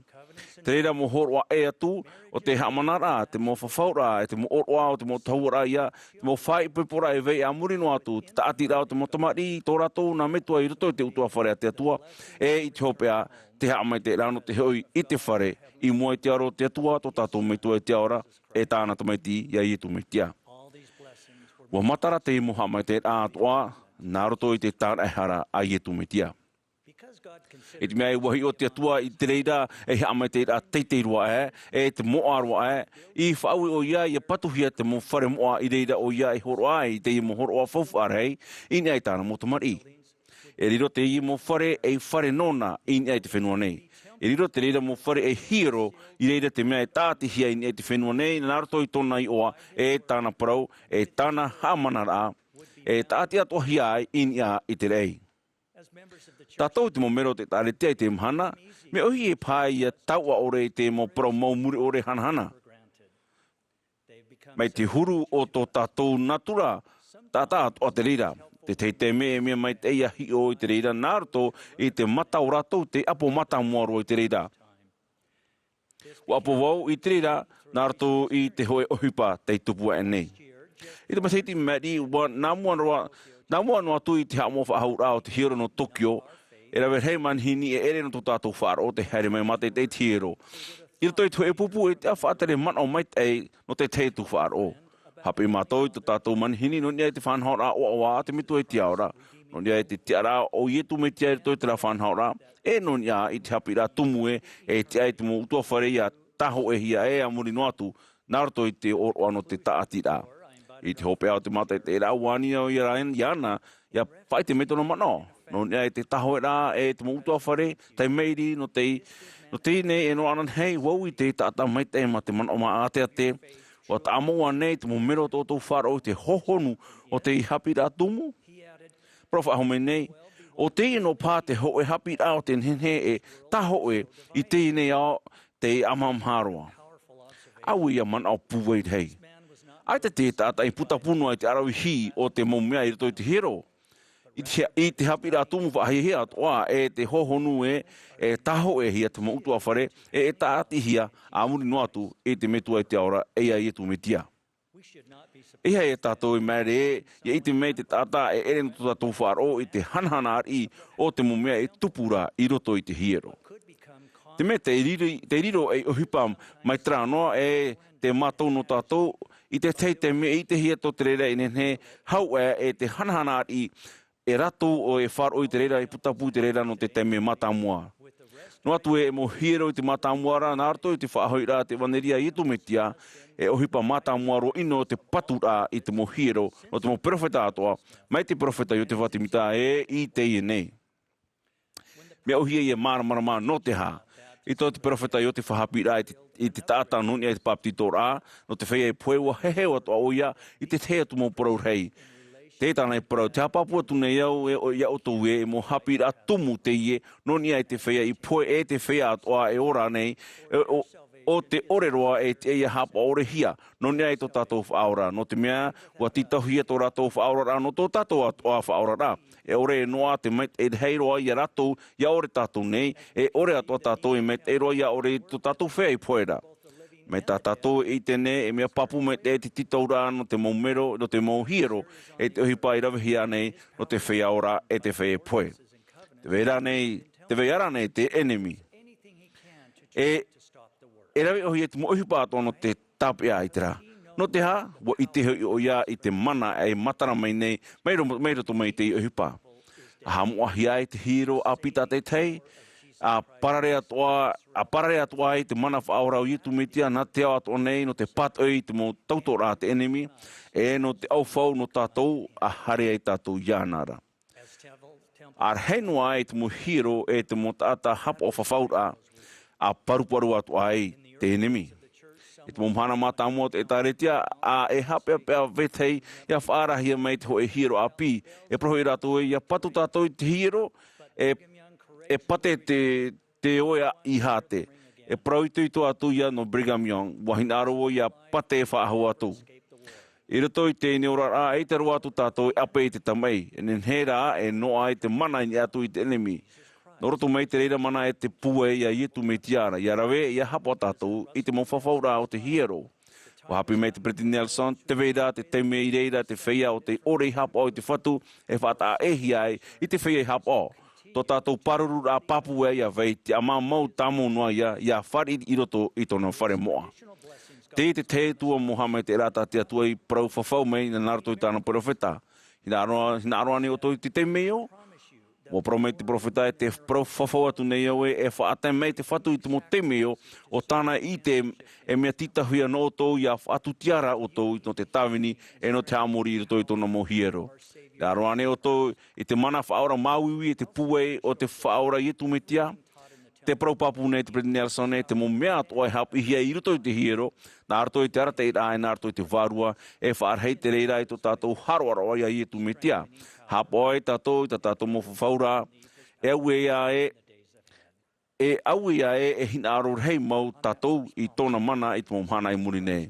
Te reira mo horoa e atu o te hamanara, te mo whawhaura, te mo oroa o te mo tauara ia, te mo whai pepora e vei a murino atu, te taati rao te mo tamari, tō ratou na metua I roto te utua whare a te atua, e I te hopea te haamai te rano te hoi I te whare, I mua te aro te atua, tō tātou metua e te aora, e tāna tamaiti ia I tu meitia. Wa matara te mo haamai te atua, nā roto I te tāna e hara a I tu meitia. E te mea wahi o te atua I te reira e haamai te rā teitei roa e te moa roa I whaui o ia I patuhia te mo whare moa I reira o ia I horoa I te I mo horoa whawharei I nei tāna mo tamari. E riro te I mo whare e whare nona I nei te whenua nei. E riro te reira mo whare e hiro I reira te mea e tātihia I nei te whenua nei nā rato I tōna I oa e tāna parau e tāna hamanara e tāti atoa hia ai I te rei. Tātou te mo mero te tāre te te mhana, me ohi e pāi ia taua ore te mo pro maumuri ore hanahana. Mai te huru o tō tātou natura, tātā o te reira. Te mea mai te ia hi o I te reira, nārato I te mata o rātou te apo mata moaro I te reira. O apo wau I te reira, nārato I te hoe ohipa te tupua e nei. I te masaiti meri, nā mua noa tui te hamo whahaura o te hiro no Tokyo, e rawe hei manhini e ere no tō tātou whāra o te haere mai mate te hiro. I roto I tu e pupu e te awhātere mana o mai te no te tu whāra o. Hape mātou I tō tātou manhini no nia te whanhaura o awa te mitu e te aura. No nia te tiara o ietu me te aere toi te rā whanhaura. E no nia I te hapi rā tumu e te ae te mo utua whare ia taho e hia e amuri no atu. Nārato I te oro ano te taati rā. I te hopea o te mata te rā wani o iana, ia whai te metono mana. No nia te taho e rā e te mo utua whare, te meiri, no te nei e no anan hei, wau I te tata mai te ma te mana o ma ate ate. O ta amoa nei te mo mero tō whara o te hohonu o te hapi rā tumu. Profa home nei, o te no pā te ho e hapi rā o te nhenhe e taho e I te nei ao te amamharoa. Au ia man au puweit hei. Ai te tata I putapunu ai te arawi hi o te momea I rito I te hero. I te hapi rā tumu whahihia atoa e te hohonu e taho e hia te mo utua whare e taati hia Āmuri no atu e te metua I te aora e ai e tu metia. Iha e tātou I mere I te mei te tata e ere no tātou wharo I te hanahana ari o te momea e tupura I roto I te hero. Te me te riro e ohipa mai trānoa e te mātou no tātou I te me I te hia tō te reira I nenhe hau e te hanahana ari e rato o e wharo I te reira I putapu te reira no te me matamua. No atu e mo hiro I te matamua rā nārto I te whahoi rā te waneria I tu metia e ohipa matamua ro ino te patu rā I te mo hiro no te mo profeta atoa mai te profeta I o te whatimita e I te I nei. Mea ohia I e maramarama no te hā. I tō te profeta I o te whahapi rā I te tāta nuni I te paptito rā, no te whea I puewa hehewa toa o ia I te tea tu mo porau rei. Tētana I porau, te hapapua tu nei au e o ia o tō e mo hapi rā tumu te ie, noni I te whea I poe e te whea atoa e ora nei, o te oreroa e te eia hapa ore hia, noni I tō tātou whaora, no te mea, ua titahuia tō rātou whaora rā, no tō tātou atoa whaora rā. E ore e noa te meit e heiroa I a ratou ia ore tātou nei, e ore atoa tātou e meit e roa ia ore tō tātou whea I poera. Me tā tātou I tene e mea papu meit e te titaura no te maumero, no te mauhiro, e te ohipa I rawihia nei, no te whea ora e te whea poe. Te veira nei te enemy. E rawi ohi e te ohipa atoa no te tapia I te rā. No te ha, wa I te hoi o ia I te mana e matara mai nei, meiro to mai te I ohipa. A hamoa hia I te hiro a pita te tei, a pararea toa I te mana whaora o itu metia, na te au atoa nei, no te pat oi te mo tautora te enemy, e no te au whau no tātou, a harea I tātou ianara. Ar henua I te mo hiro e te mo tāta hapa o whawhaura, a paruparu atoa I te enemy. E te momhana mātāmua te tāretia, a e hapea pēa vetei, ia whaarahia mai te hoe hiro a pi. E prohoi rātou ia patu tātou I te hiro, e pate te oia I hāte. E prauitu I tō atu ia no Brigham Young, wahina aro ia pate whaahu atu. I roto I te neorara e te roa atu tātou e ape i te tamai. E nenhera e noa e te mana i atu i te enemi. No roto mai te reira mana e te pue ia ietu me tiara. Ia rawe ia hapo tātou i te mawhawhaura o te hiero. O hapi mai te Pretty Nelson, te veira, te teime i reira, te whaia o te ore i hapo i te whatu, e whata ehi ai i te whaia i hapo. Tō tātou paruru a papu e ia vei, te ama mau tamu noa ia whari i roto i tōna whare moa. Te tua Mohamed te rata te atua i prau whawhau mei na naruto i tāna profeta. Hina aroa ni o tō i te teime o. O promei te profeta e te prau whawhau atu nei au e whaatai mei te whatu i te mo teime o tāna i te e mea titahuia no o tō i a whatu tiara o tō i no te tāwini e no te amori i roto i tōna mo hiero. Ia aroa ne o tō i te mana whaora mauiwi e te puei o te whaora i tu me tia. Te praupapu nei te Pretty Nelson e te mo mea toa e hap i hia i roto i te hiero, nā roto i te arata i rā e nā roto i te varua, e whaarhei te reira i tō tātou haroaroa i tu me tia. Hap oi tātou i tātou mo whawhaura, e au ia e hina aro rei mau tātou i tōna mana i te mo mhana i muri nei.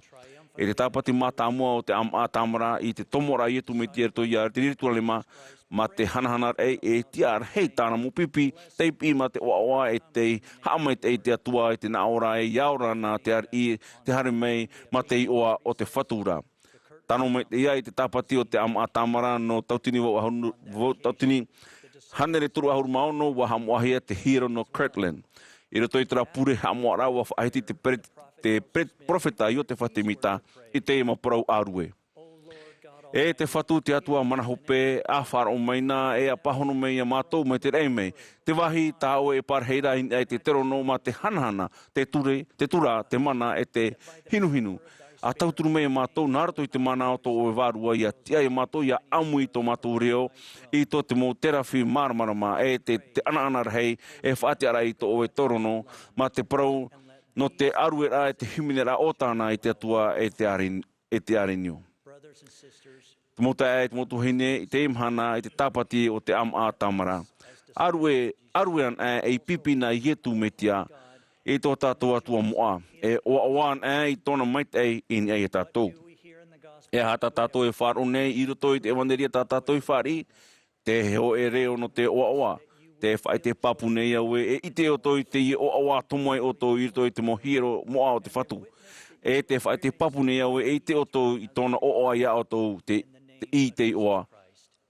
E te tāpati mātāmua o te Ātamara i te tomora i tu me tia to i a te riritua lema, ma te hanahanar e tiar hei tāna mo pipi, te pi ma te oa e te haamai te atua e te naora e iaora nā te ar i te hare mei ma te oa o te whatura. Tano mai te ia i te tāpati o te Ātamara no tautini hanere turu ahuru maono wa hamoahia te hero no Kirtland. I roto i tera pure Āmuira'a wa whaahiti te profeta i o te whatemita i te ima parau arue. E te whatu te atua manahope a whara o maina e a pahono mei a mātou mai te rei mei. Te wahi tāo e parheira i te terono ma te hanahana, te tura, te mana e te hinuhinu. A tauturu mei a mātou nārato i te mana o tō o e wārua i a tia i mātou i a amu i tō mātou reo i tō te mō terafi māramarama e te ana rahi e whaatiara i tō o e torono ma te parau no te Āmuira'a e te himinera o tāna i te atua e te arenio. Te mota e te motu hine i te imhana i te tāpati o te Ātamara. Aruean e pipina i etu metia e tō tātou atua moa. E oan i tōna maitei i ni e tātou. E hata tātou e wharo nei i roto i te ewanderia tātou i whari, te heo e reo no te oa. Te whai te papu nei au e i te oto i te i oa tomai oto i roto i te mohiro moa o te whatu. E te whai te papu nei au e i te oto i tōna oa ia oto i te oa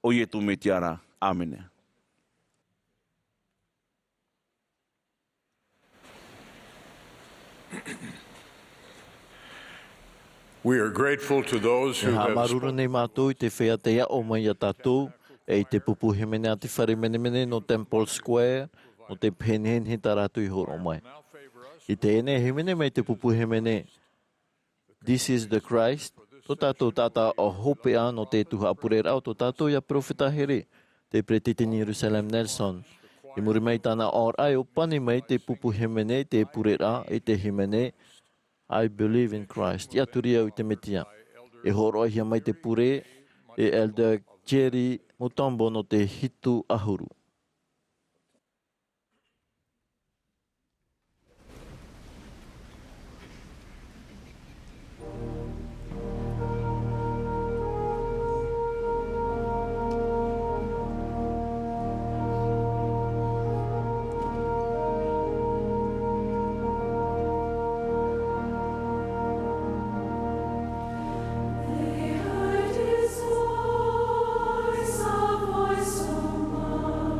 o ietu me tiara. Āmene. We are grateful to those who have maruru nei mātou i te whea te ia o mai a tātou, e te pupu he mene a te whare mene no Temple Square, no te penhen he taratu i horo mai. I te ene he mene mai te pupu he mene, This is the Christ, tō tātou tāta o hopea no te Tuha'a purera'a, tō tātou ia profeta here, te Pretty Jerusalem Nelson. I muri mai tāna or ai o pani mai te pupu he mene, te purera'a, i te he mene, I believe in Christ. Ia turia o te metia. E horo hia mai te pure, e Elder Jerry Mutombo no te hitu ahuru. Voice of my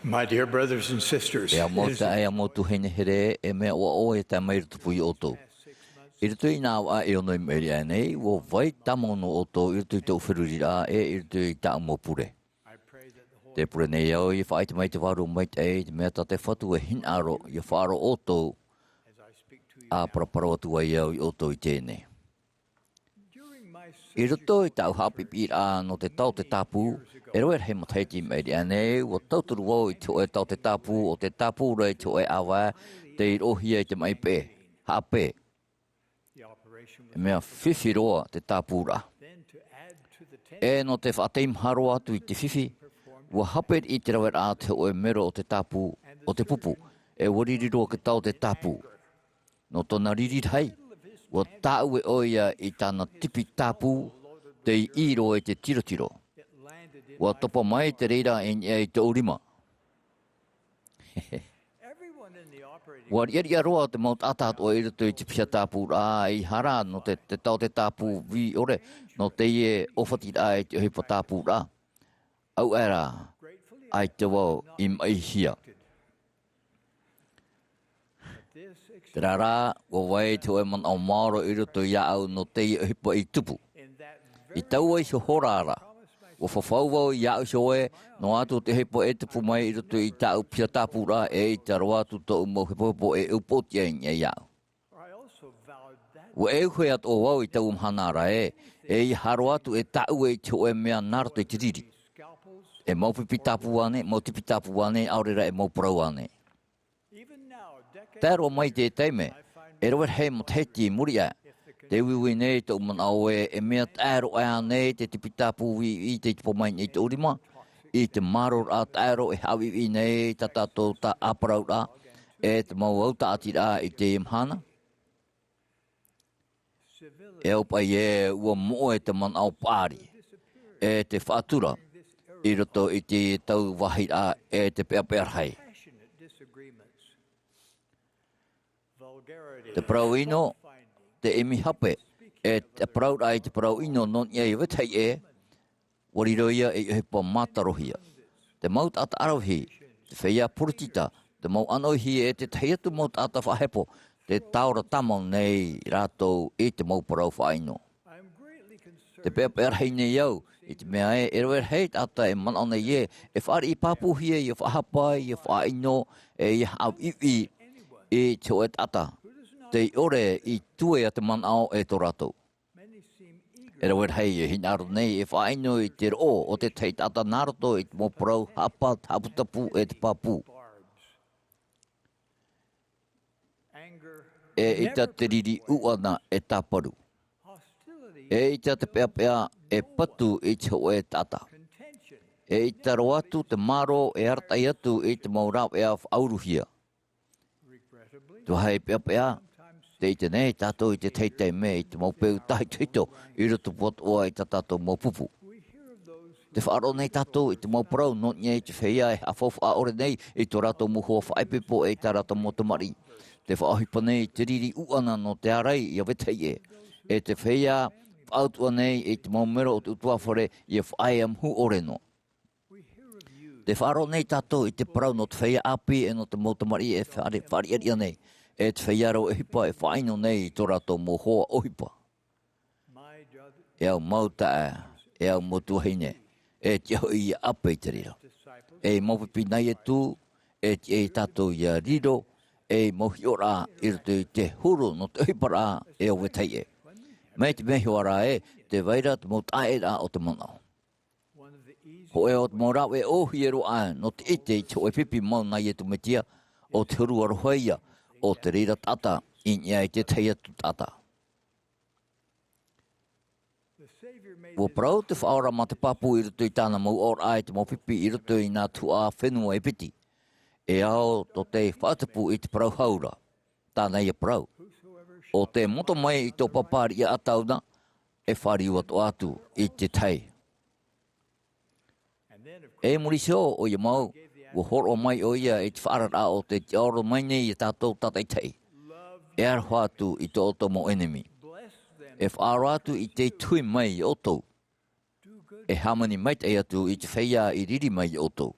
My dear brothers and sisters, E a mo ta e a mo tu hene here e mea o e ta mai rutupu I o tō. I rutu I nā wa e ono I Ēperēra nei, wo vai tamono o tō I rutu I tō whirurira e rutu I ta mo pure. Te pure nei au I whaite mai te waru mai te e, te mea ta te whatu e hin aro I whaaro o tō a paraparo atu ai au I o tō I tēnei. I roto I tau hapipi a no te tau te tapu, e roe he mataiti Ēperēra nei, o tauturu wau I tō e tau te tapu, o te tapu rei tō e awa, te I rohia I te mai pē, hape. E mea whiwhi roa te tapu ra. E no te whateim haro atu I te whiwhi, ua hapet I te rawet a te o e mero o te tapu, o te pupu, e wariri roa ke tau te tapu. No tōna riri hei. Wa tāu e oia I tāna tipi tāpū, te I iro e te tirotiro. Wa topa mai te reira e I te urima. Wa ria roa te maut atat o I roto I te pia tāpū rā I hara no te tau te tāpū vi ore, no te e ofati rā e te hipa tāpū rā. Au era, ai te wau I mai hia. Te rara, o wai te oe man au maaro I roto I au no te I hipa I tupu. I tau ai se horara. O whawhauwau I au se oe, no atu te hipa e tupu mai I roto I tau pia tāpura e I te roa atu tō umau hipo e upoti ai au. O e koe at o wau I tau umhanara I haro atu e tau e te oe mea narato I te riri. E mau pipi tāpu ane, mau tipi tāpu ane, aurera e mau parau ane. Tēro mai te teime, e roe hei mo teiti muri a. Te wiwi nei te uman au e mea tēro a nei te tipi tāpu I te tipo mai nei te urima. I te maro a tēro e hawi I nei ta tātou ta aparau rā. E te mau au ta ati rā I te imhana. E au pai e ua mo e te man au pāri. E te whātura. I roto I te tau wahi rā e te pēpēr hei. Te parau ino, te emi hape, e te parau rai te parau ino non iei wetei e, wariroia e hepa matarohia. Te maut ata arohi, te whaia purutita, te mau anohi e te teiatu maut ata whahepo, te taura tamau nei rātou e te mau parau whaino. Te pēpēr hei nei au, I te mea e roer hei ata e man ana e whaari I papuhi e whahapai, e whaino, e hau iwi, e te oe tata. Te ore I tue a te man au e tō rātou. E roer hei e hinaro nei e whaino I te o te tei tata narato I te moparau hapa taputapu e te papu. E ita te riri uana e tāparu. E ita te peapea e patu I te oe tata. E ita roatu te maro e hartai atu I te maurau e a whauruhia. Tuha'a pēpēa, te ite nei tātou I te teitei me I te maupeu tahi tuito I roto pot oa I tātou maupupu. Te whaaro nei tātou I te mauparau no nye I te whaia e hawhawha ore nei I tō rātou muhoa whaipepo e tā rātou motamari. Te whaahipa nei te riri uana no te arai I a wetei e. E te whaia whautua nei I te maumero o te utua whare I a whaia mhu ore no. Te whaaro nei tātou I te parau no te whaia api e no te motamari e whaari aria nei. E te whaiaro e hipa e whaino nei I tō rātou mō hoa o hipa. E au mauta e au motuahine, e te au I ape te rira. E maupipi nei e tū, e te e tātou I a riro, e mohiora I roto I te huru no te hipara e o wetei e. Mei te mehiwara e, te waira te motae rā o te manao. Ho e o te maurau e ohi e roa no te ite I te oe pipi mau nei e tu metia, o te huru arohaia, o te rira tata, I nia I te teia tu tata. Wo parau te whaora ma te papu I roto I tāna mau or ai te maupipi I roto I nā Tuha'a whenua e piti. E ao to te whaatapu I te parau haura, tāna I a parau. O te moto mai I tō papari I a atauna, e whari watu atu I te tei. E murisio o ia mau, wo horo mai o ia I te whaarara o te oro mai nei I tātou tatai tei. E arho atu I tō oto mo enemy. E whaaro atu I te tui mai I oto. E hamani mai te atu I te whaia I riri mai I oto.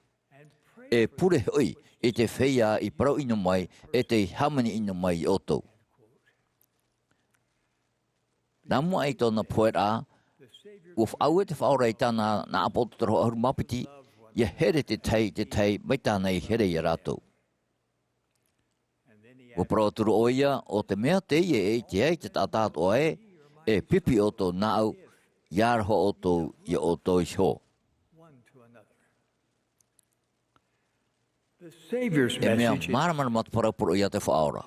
e pure hoi e te whea I parau ino mai e te hamani ino mai I otou. Nā mua I tōna purera'a, ua whaau e te whaora I tāna na apoto taro ahuru mapiti, ia here te tei, mai tāna I here I rātou. Ua parau turu o ia, o te mea te ie te ei te tātāto e pipi o tō nāu, iarho o tō I o tō I sho. E mea maramara matu parapuro ia te whaora.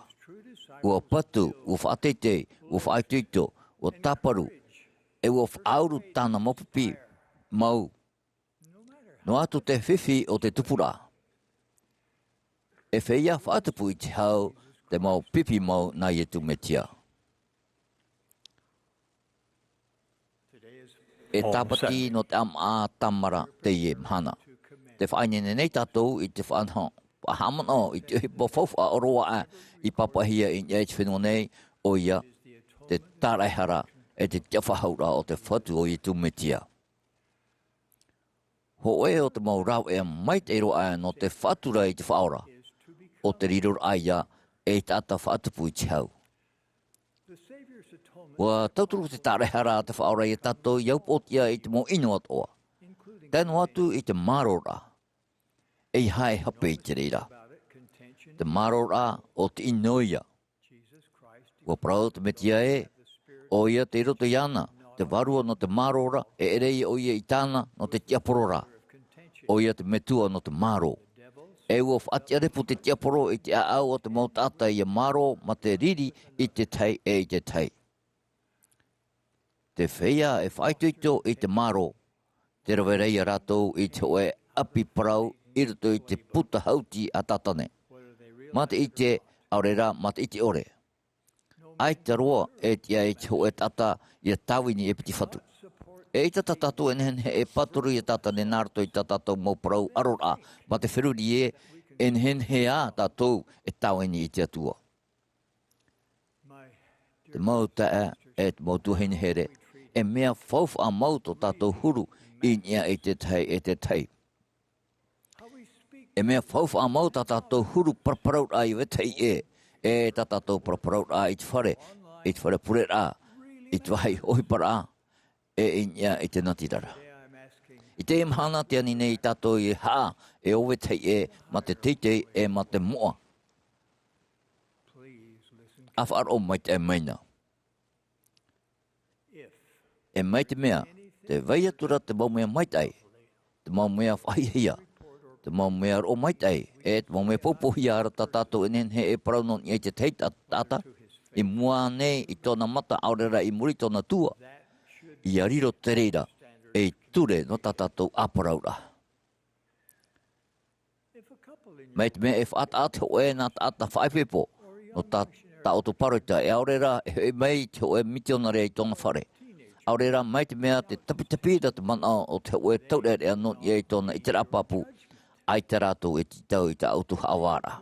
Ua patu, ua whaatete, ua whaatuito, ua taparu, e ua whauru tāna mopipi, mau. No atu te whiwhi o te tupura. E wheia whaatupu I te hau, te mau pipi mau nā ietu me tia. E tāpati no te ama tamara te ie mhana. Te whainene nei tātou I te whanho. Pahamano I te hipo whauwha o roa I papahia I nye te whenua nei o ia te tāraihara e te tia whahaura o te whatu o ietu me tia. Ho e o te mau rau e mai te roa no te whatura I te whaora. O te rirur aia e tata whaatupu I te hau. Wa tauturu te tarehara te whaora I tato I au potia I te mo ino atoa. Tēnu atu I te marora. E hae hape I te reira. Te marora o te inoia. Wa prau te metia e. O ia te roto iana. Te varua no te marora e erei o ia I tāna no te tiaporora. O ia te metua no te maro. E ua whaatia repu te tiaporo I te aau o te mautata I a maro ma te riri I te tei e I te tei. Te whea e whaituito I te maro. Te rawerei a rātou I te oe api parau I roto I te puta hauti a tatane. Mate I te aurera, mate I te ore. Ai te roa e tia I te oe tata I a tawini e piti whatu. E I tata tatu enhenhe e paturu I a tatane nārto I tatatou mau parau arora. Ma te whiruri e enhenhe a tatou e tawini I te atua. Te mau taa e te mau tuhine here. E mea whauwha mau to tātou huru I nia e te tei. E mea whauwha mau tātou huru parparau ai we tei e. E tātou parparau ai I te whare purera'a, I te wahi ohipara e nia e te natirara. I te mhana te ani nei tātou I haa e owe tei e ma te teitei e ma te moa. Awhar o mai te meina. E mai te mea, te vaiatura te mau mea maitai, te mau mea whahihia, te mau mea o maitai, e te mau mea popohia ara tātou enenhe e paraunon I te teita tata, I mua nei I tōna mata aurera I muri tōna tua, I ariro te reira, e ture no tātou aparaura. Mai te mea e whaata o e nā tāta whaipepo, no tā oto paroita e aurera e mai te o e mitionare I tōna whare. Āureira mai te mea te tapitapira te mana o te oe taurere e anot I tōna I te rapapu ai te rātou e titau I te au Tuha'a.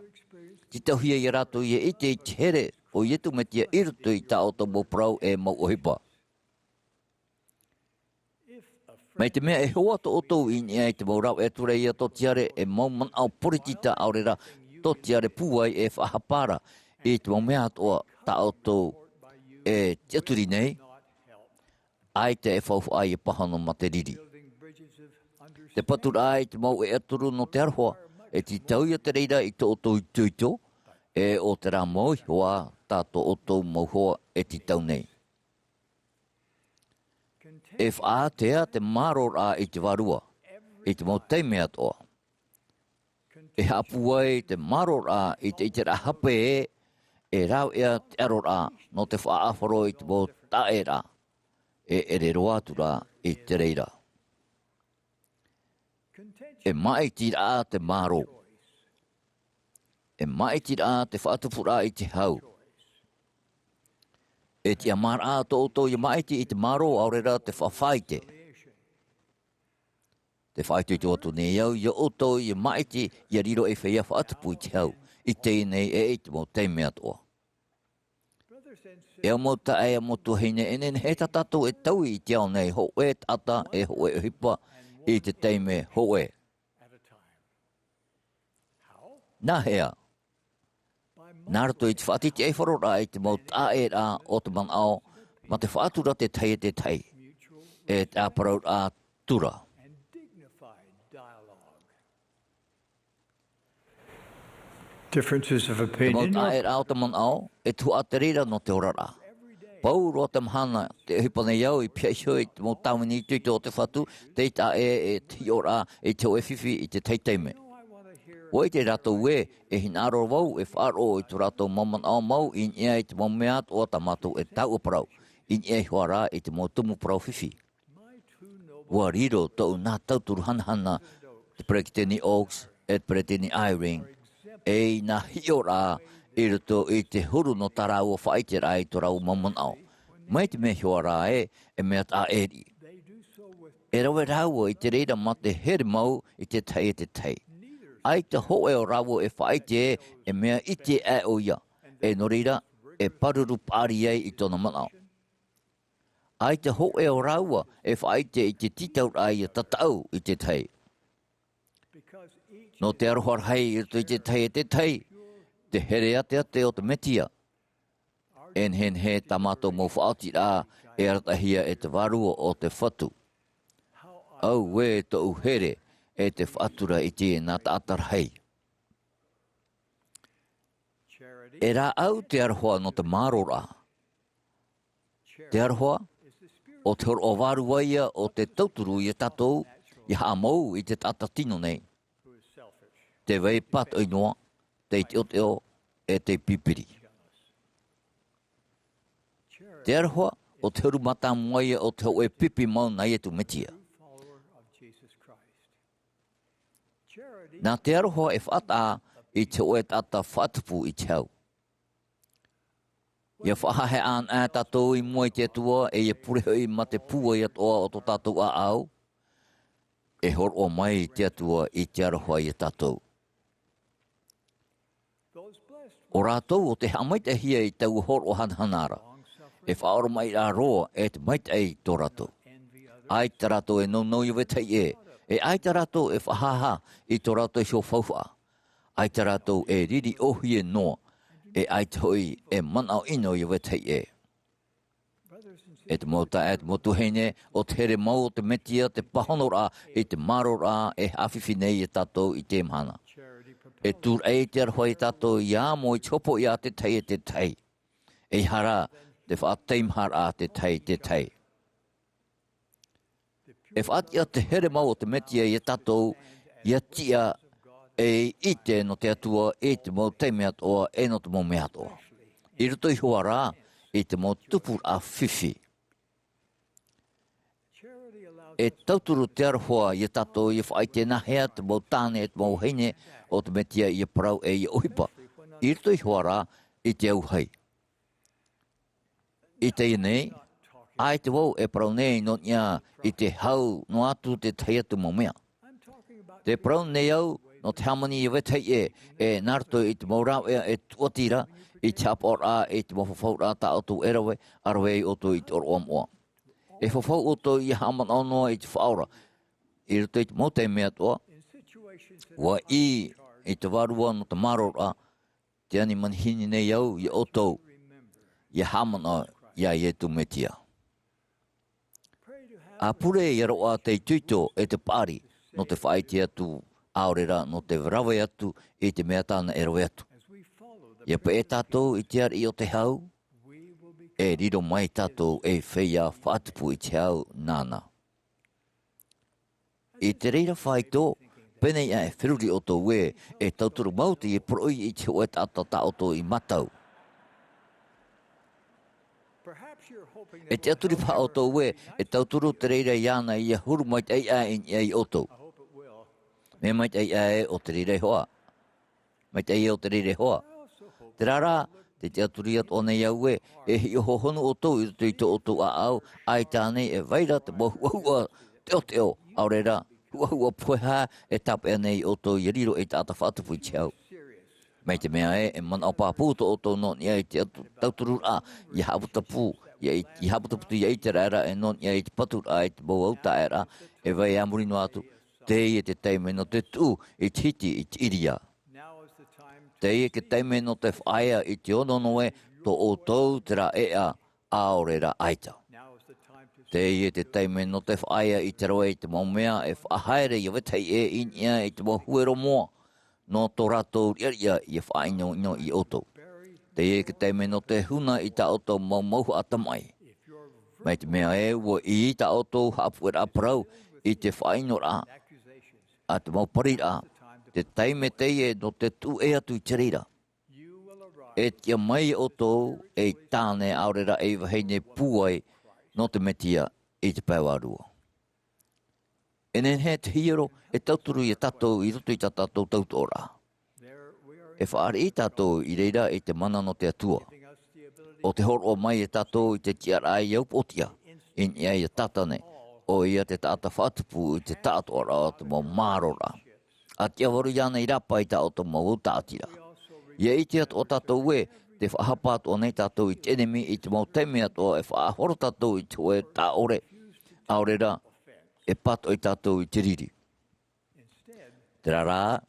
Titau hia I rātou I te here o ietu me tia irutu I ta auto mo prau e mau ohipa. Mai te mea e hoa to otou I nia I te mau rau e ture ia to tiare e mau man au poritita āureira to tiare puai e whahapara I te mau mea atoa ta auto e tiaturi nei. Ai te e whauwha ai e pahano ma te riri. Te patura ai te mau e aturu no te arhoa, e ti tauia te reira I te oto I tuito, e o te rā mau hoa tāto oto mau hoa e ti tau nei. E whaatea te marora I te varua, I te mau teime atoa. E hapu ai te marora I te rahape e rau ea te arora no te whaafaro I te mau taera. E erero atura I te reira. E mai tira te maro. E mai tira te whaatupura I te hau. E te amara to oto I mai I te maro aurera te whawhaite. Te whaite to atu nei au I oto I mai I riro e whaia whaatupu I te hau. I tēnei e te mo teime atoa. E mo ta e mo tu hine enen he tatato e tau I te au nei ho e tata e ho e hipa I te teime ho e. Nā hea. Nā rato I te whaati te wharora I te mau Ēperēra o te manao, ma te whaatura te tai. E te Ēperēra tura. Differences of Te mau opinion. Ēperēra o te manao, e Tuha'a te rira no te orara. Pau roa te mahana, te hipana iau I piaisho I te mau tāmini tui te o te whatu, te ita e te ora e te o e whiwhi I te teiteime. Oi te rato we e hinaro wau e wharo I te rato maman au mau I nia I te mau meat o ta matu e tau parau. I nia I huara I te mau tumu parau whiwhi. Ua riro tau nā tauturu hanahana te Prekiteni Oaks, Ēperēra Airing, e nā hiora I roto I te huru no tarau o whaitera I te rau maman au. Mai te me huara e mea ta eri. E rawe rau I te reira ma te here mau I te tai. Ai te hoe o rawo e whaite e mea ite e o ia. E norira e paruru pāri ei I tona manao. Ai te hoe o rawa e whaite I te titau ai e tatau I te tai. No te arohar hei I te tai. Te here ate o te metia. En hen he tamato mo whaatira e aratahia e te varua o te whatu. Au we to uhere e te whaatura I te nā tātar hei. E rā au te aroha no te marora. Te aroha o te horo o waruaia o te tauturu I tatou I haamau I te tatatino nei. Te wei pat oinoa, te itioteo e te pipiri. Te aroha o te huru mata moia o te hoe pipi mau nai e tu metia. Nā te aroha e whata I te oe tata whatupu I te au. Ia whahahe an ā tatou I mua I te atua e ia purehoi ma te pua I atoa o to tatou a au. E hor o mai I te atua I te aroha I tatou. O rātou o te hamaita hia I tau hor o hanhanara. E whaoro mai rā roa e te maita ei tō rātou. Ai te rātou e nonau I wetai e. E ai te rātou e whahaha I tō rātou I whauwha. Ai te rātou e riri ohi e noa. E ai te hoi e manau ino I wetai e. E te mota e te motu heine o te here mau o te metia te pahonora I te marora e hawhiwhi nei e tātou I te mhana. E tūr ei te aroha I tātou ia mo I chopo ia te tai e te tai. E hara te whaateimhara te tai. E whaatia te here mau o te metia I tātou ia tia e ite no te atua e te mau teimeat oa e no te mau meat oa. I ruto I huara e te mau tupur a whiwhi. E tauturu te aroha I tātou I whaite na hea te mau tāne e te mau heine o te metia I parau e I ohipa. I ruto I huara I te au hei. I te nei, ai te wau e parau nei no nia I te hau no atu te tai atu mau mea. Te parau nei au no te hamani I wetai e narto I te mau rau e tuatira I te apora e te mau whawhaura ta autu erawe arawe I oto I te oro amoa. E whawhau oto I haman anoa I te whaura. I ruto I te mau te mea toa. Wa I te warua no te marora te ani manhini nei au I oto I hamana ia I tu metia. A pure I aroa te tuito e te pari no te whaiti atu Āmuira'a no te rawe atu I te mea tāna e rawe atu. Ia pa e tātou I te ari o te hau, e riro mai tātou e wheia whaatupu I te hau nāna. I te reira whaito, penei a e whiruri o tō we e tauturu mauti I proi I te oe tātou tāoto I matau. E te aturi wha o tō we e tauturu te reira iana I a huru mai te ai a I oto. Me mai te ai a o te reira hoa. Mai te ai o te reira hoa. Te rara, te aturi at o nei au e hi oho honu o tō I te o tō a au, ai tāne e vaira te mohuahua teo Āmuira'a. Huahua pueha e tape nei o tō I riro e tāta whatupu I te au. Mai te mea e mana o pāpū tō o tō no ni ai te tauturu a I haputapu. I haputapu I Ēperēra e non I te patura I te bau au taera e vai amurino atu te I te teime no te tū I te hiti I te iria. Te ia ke teime no te whaia I te ono noe to o tau te ra ea Āmuira'a aita. Te ia te teime no te whaia I te roe I te maumea e whahaere I wetei e inia I te mohuero moa no tō rātou ria I whaino ino I oto. Te ia ke teime no te huna I ta oto maumauhu atamai. Mai te mea e ua I ta oto hapwera parau I te whaino rā. A te mauparira, te teime te e no te tu e atu I te rira. E tia mai oto e tāne Āmuira'a e waheine puai no te metia I te pāwarua. E nen he te hiero e tauturu I tatou I roto I tatou tautora. E whaari I tatou I reira e te mana no te atua. O te horo mai e tatou I te tiara I au potia. In ia I tatane. O ia te tata whatupu I te tātora o te mo marora. A tia waru iana I rapa I ta o te mo utātira. Ia I te ato o tatou e, te whahapat o nei tatou I te enemi I te mo teme ato e whahoro tatou I te oe tā ore. Āmuira'a e pato I tatou I te riri. Te rā,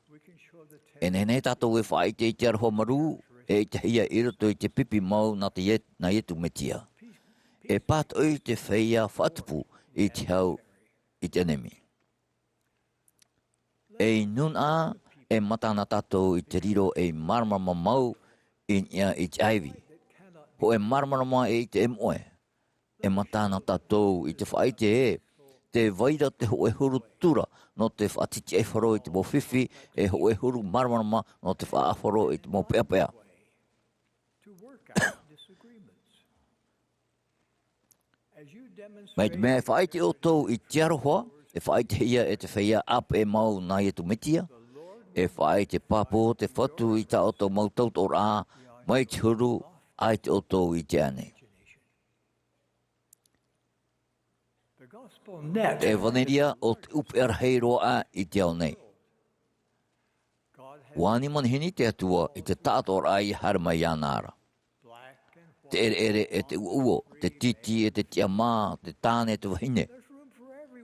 e nei tatou e whaite I te aroha maru, e te hia I roto I te pipi mau na ietu metia. E pato I te whaia whatupu I te hau I te enemi. E nun a e matana tatou I te riro e marmama mau I nia I te aiwi. Ho e marmama e I te emoe. E matana tatou I te whaite e, te vaira te ho e huru tura no te whaatiti e wharo I te mo whiwhi e ho e huru marmama no te whaafaro I te mo peapea. Mai te mea e whaite o tau I te aroha, e whaite ia e te whaia ap e mau na ietu metia, e whaite papo te whatu I ta o tau mau tautor a, mai te huru ai te o tau I te ane. E vaneria o te Ēperēra I te au nei. Wani manhini te atua I te tātor ai harmai anara. Te ere e te uo, te titi e te tiamā, te tāne e te wahine.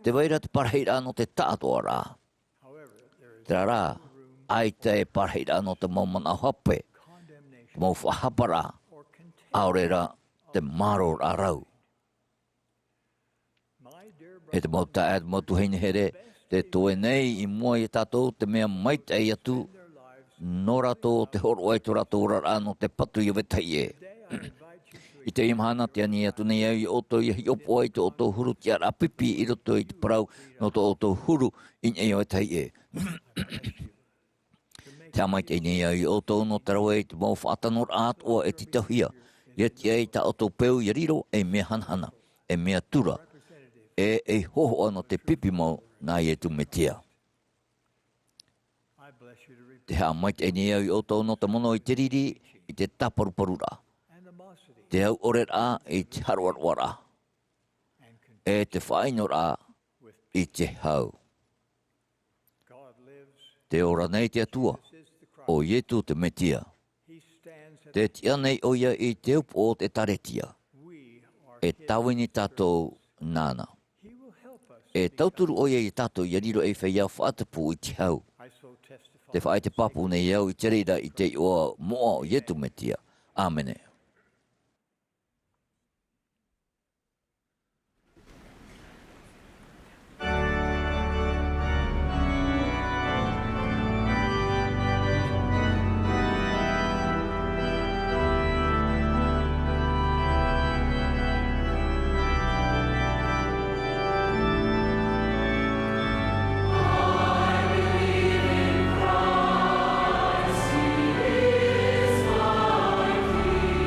Te waira te paraheira no te tātora. Te rā, ai te e paraheira no te maumana hape, te mau whahapara, Āmuira'a te maro rau. E te mau tae, te mau tuhine here, te toe nei I mua I tātou te mea maita I atu, no rato te horo ai to rato rara no te patu I wetai e. I te imahana te ani atu nei au I oto I hiopo ai te oto huru te ara pipi I roto I te parau no te oto huru I nei o tai e. Te amai te nei au I oto no te rawe I te mau whaatanor atoa e te tauhia. Ia te ei ta oto peu I riro e mea hanhana, e mea tura, e hoho ano te pipi mau na ietu metia. Te amai te nei au I oto no te mono I te riri I te taparuparura. Te au orera I te haruarwara. E te whainora I te hau. Te ora nei te atua, o ietu te metia. Te tia nei oia I te upo o te taretia. E tawini tātou nāna. E tauturu oia I tātou I riro e whaia whaatapu I te hau. Te whae te papu nei au I te reira I te oa moa o ietu metia. Āmene. He is my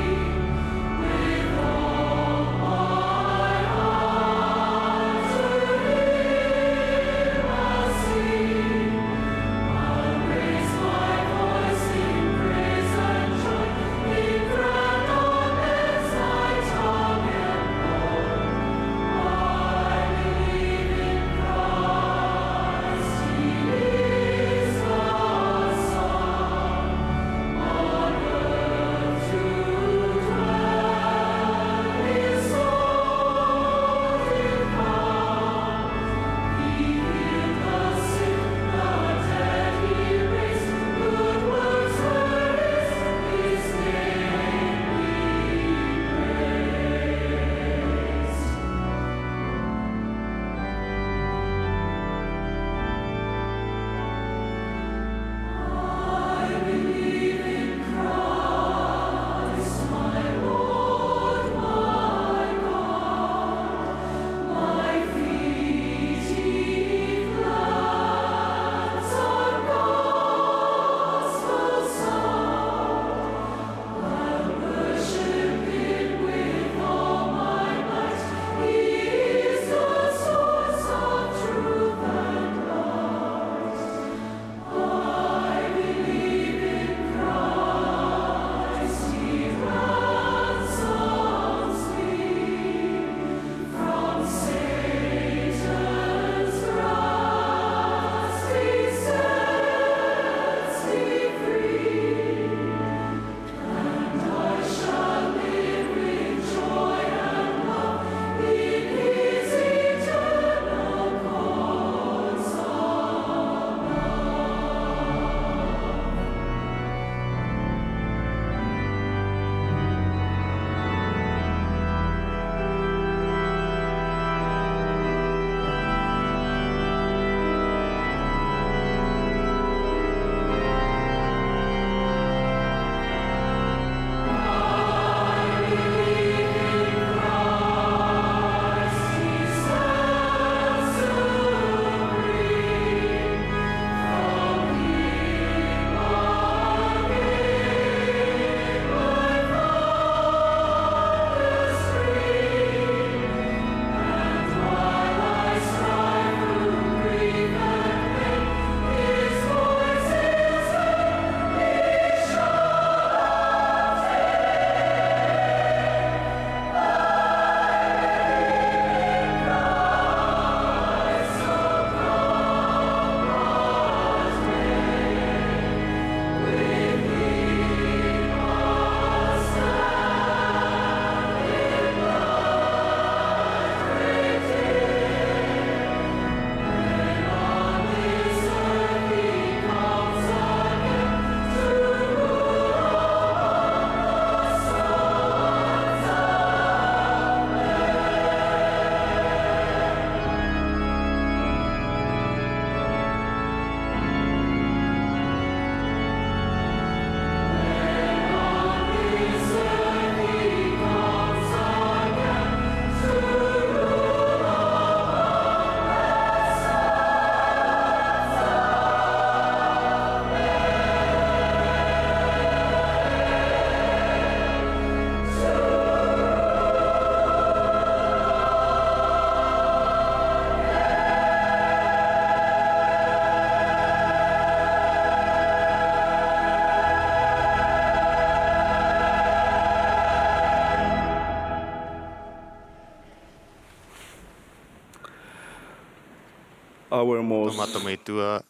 our most Tomato me tua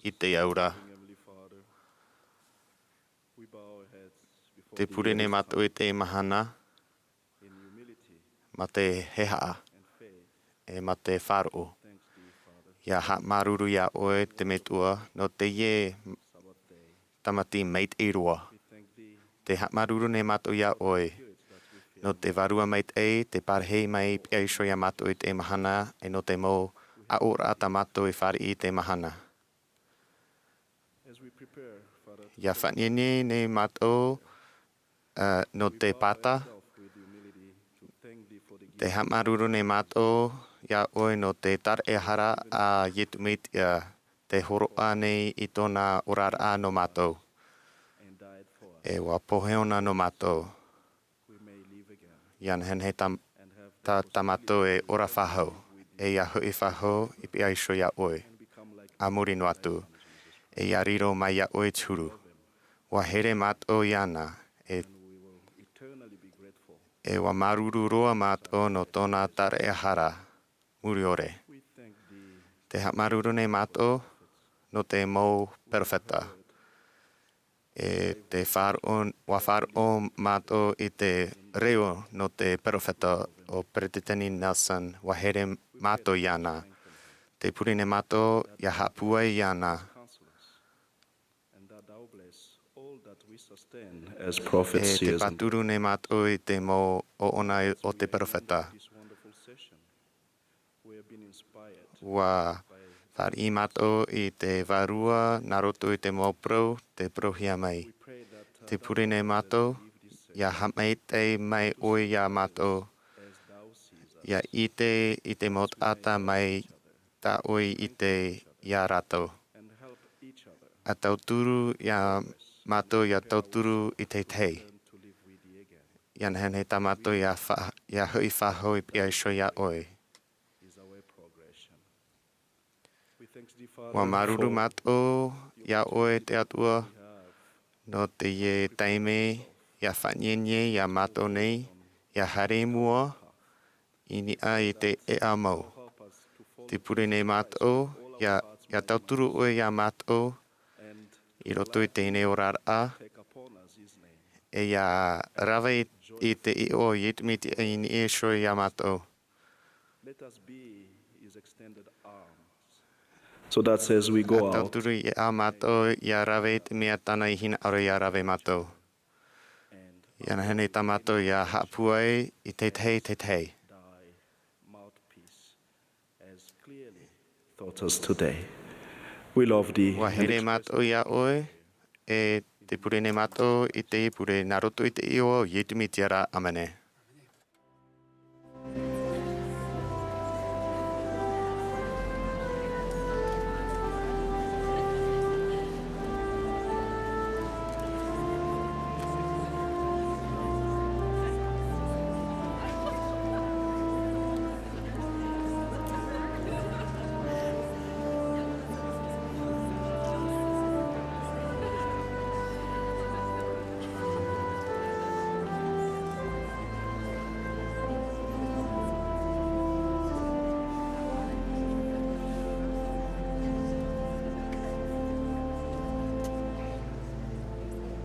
I te aura. Te purene mātou I te mahana. Ma te hehaa. E ma te whāro. Ia ha maruru ia oe te metua no te ie tamati meit I roa. Te ha maruru ne mātou ia oe. No te varua meit e, te parhei mai pia iso ia mātou I te mahana e no te mō a ora ta mātou I whari I te mahana. Ia whanini ne mātou no te pata. Te ha maruru ne mātou ia oe no te Ēperēra a yetumit ia te horoa nei I tōna orara no mātou. E wa poheona no mātou. Ian hen he ta mātou e ora whahau. E ia hui whahau I pia iso ia oe. A muri no atu. E ia riro mai ia oe turu. Wa here mātou iana. E wa maruru roa mātou no tōna Ēperēra. Muri ore. Te ha maruru nei mātou no te mō perfecta. E te whāro mātou I te reo no te perfecta o Pretetani Nelson wa here mātou iana. Te purine mātou ia hapua iana. E te paturu nei mātou I te mō o ona o te perfecta. Wa whari mātou I te varua naroto I te mōprau te prohia mai. Te purine mātou, ia hamei te mai oi ia mātou. Ia I te mot ata mai ta oi I te ia rato. A tauturu ia mātou ia tauturu I te tei. Ian hen he ta mātou ia hui whahau I pia iso ia oi. Wa maruru mātou ia oe te atua no te ie taime ia whanyenye ia mātou nei ia hare mua ini a I te ea mau. Te pure nei mātou ia tauturu oe ia mātou I roto I te ine orara e ia rawe I te I o yetumiti ini e shoe ia mātou. So that says we go out. Tauturu I a mātou ia rawe te mea tana I hina aro ia rawe mātou. Ia na hene ta mātou ia hapua I te tei. Taught us today. We love thee. Wa here mātou ia oe e te pure ne mātou I te pure naroto I te io yetumi tiara amane.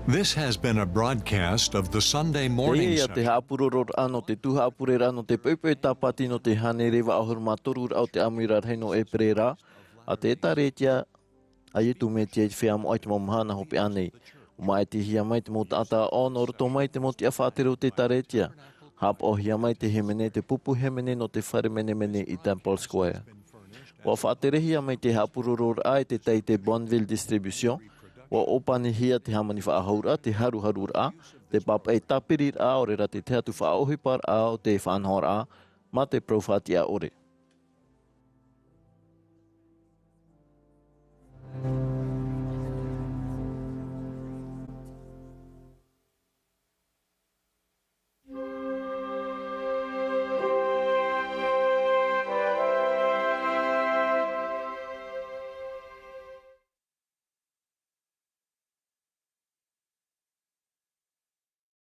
This has been a broadcast of the Sunday morning Te session. hapurera'a no te tuha'a purera'a no te sābati no te hanerewa ahurumatoru au te Āmuira'a rahi no Ēperēra. A te Ēperēra a yetu me te whiamo ai te mamahana hope anei. O mai te hia mai te mota ata o no roto mai te moti a whātero te Ēperēra. Hap o hia mai te hemene te pupu hemene no te whare mene I Temple Square. Wa whāterehi a mai te hapurera'a te tei te Bonneville Distribution. Wa opani hia te hamani whaahaura, te haruharura, te papa e tapirira o rera te te atu whaohipar a o te whanhora ma te profati a ore.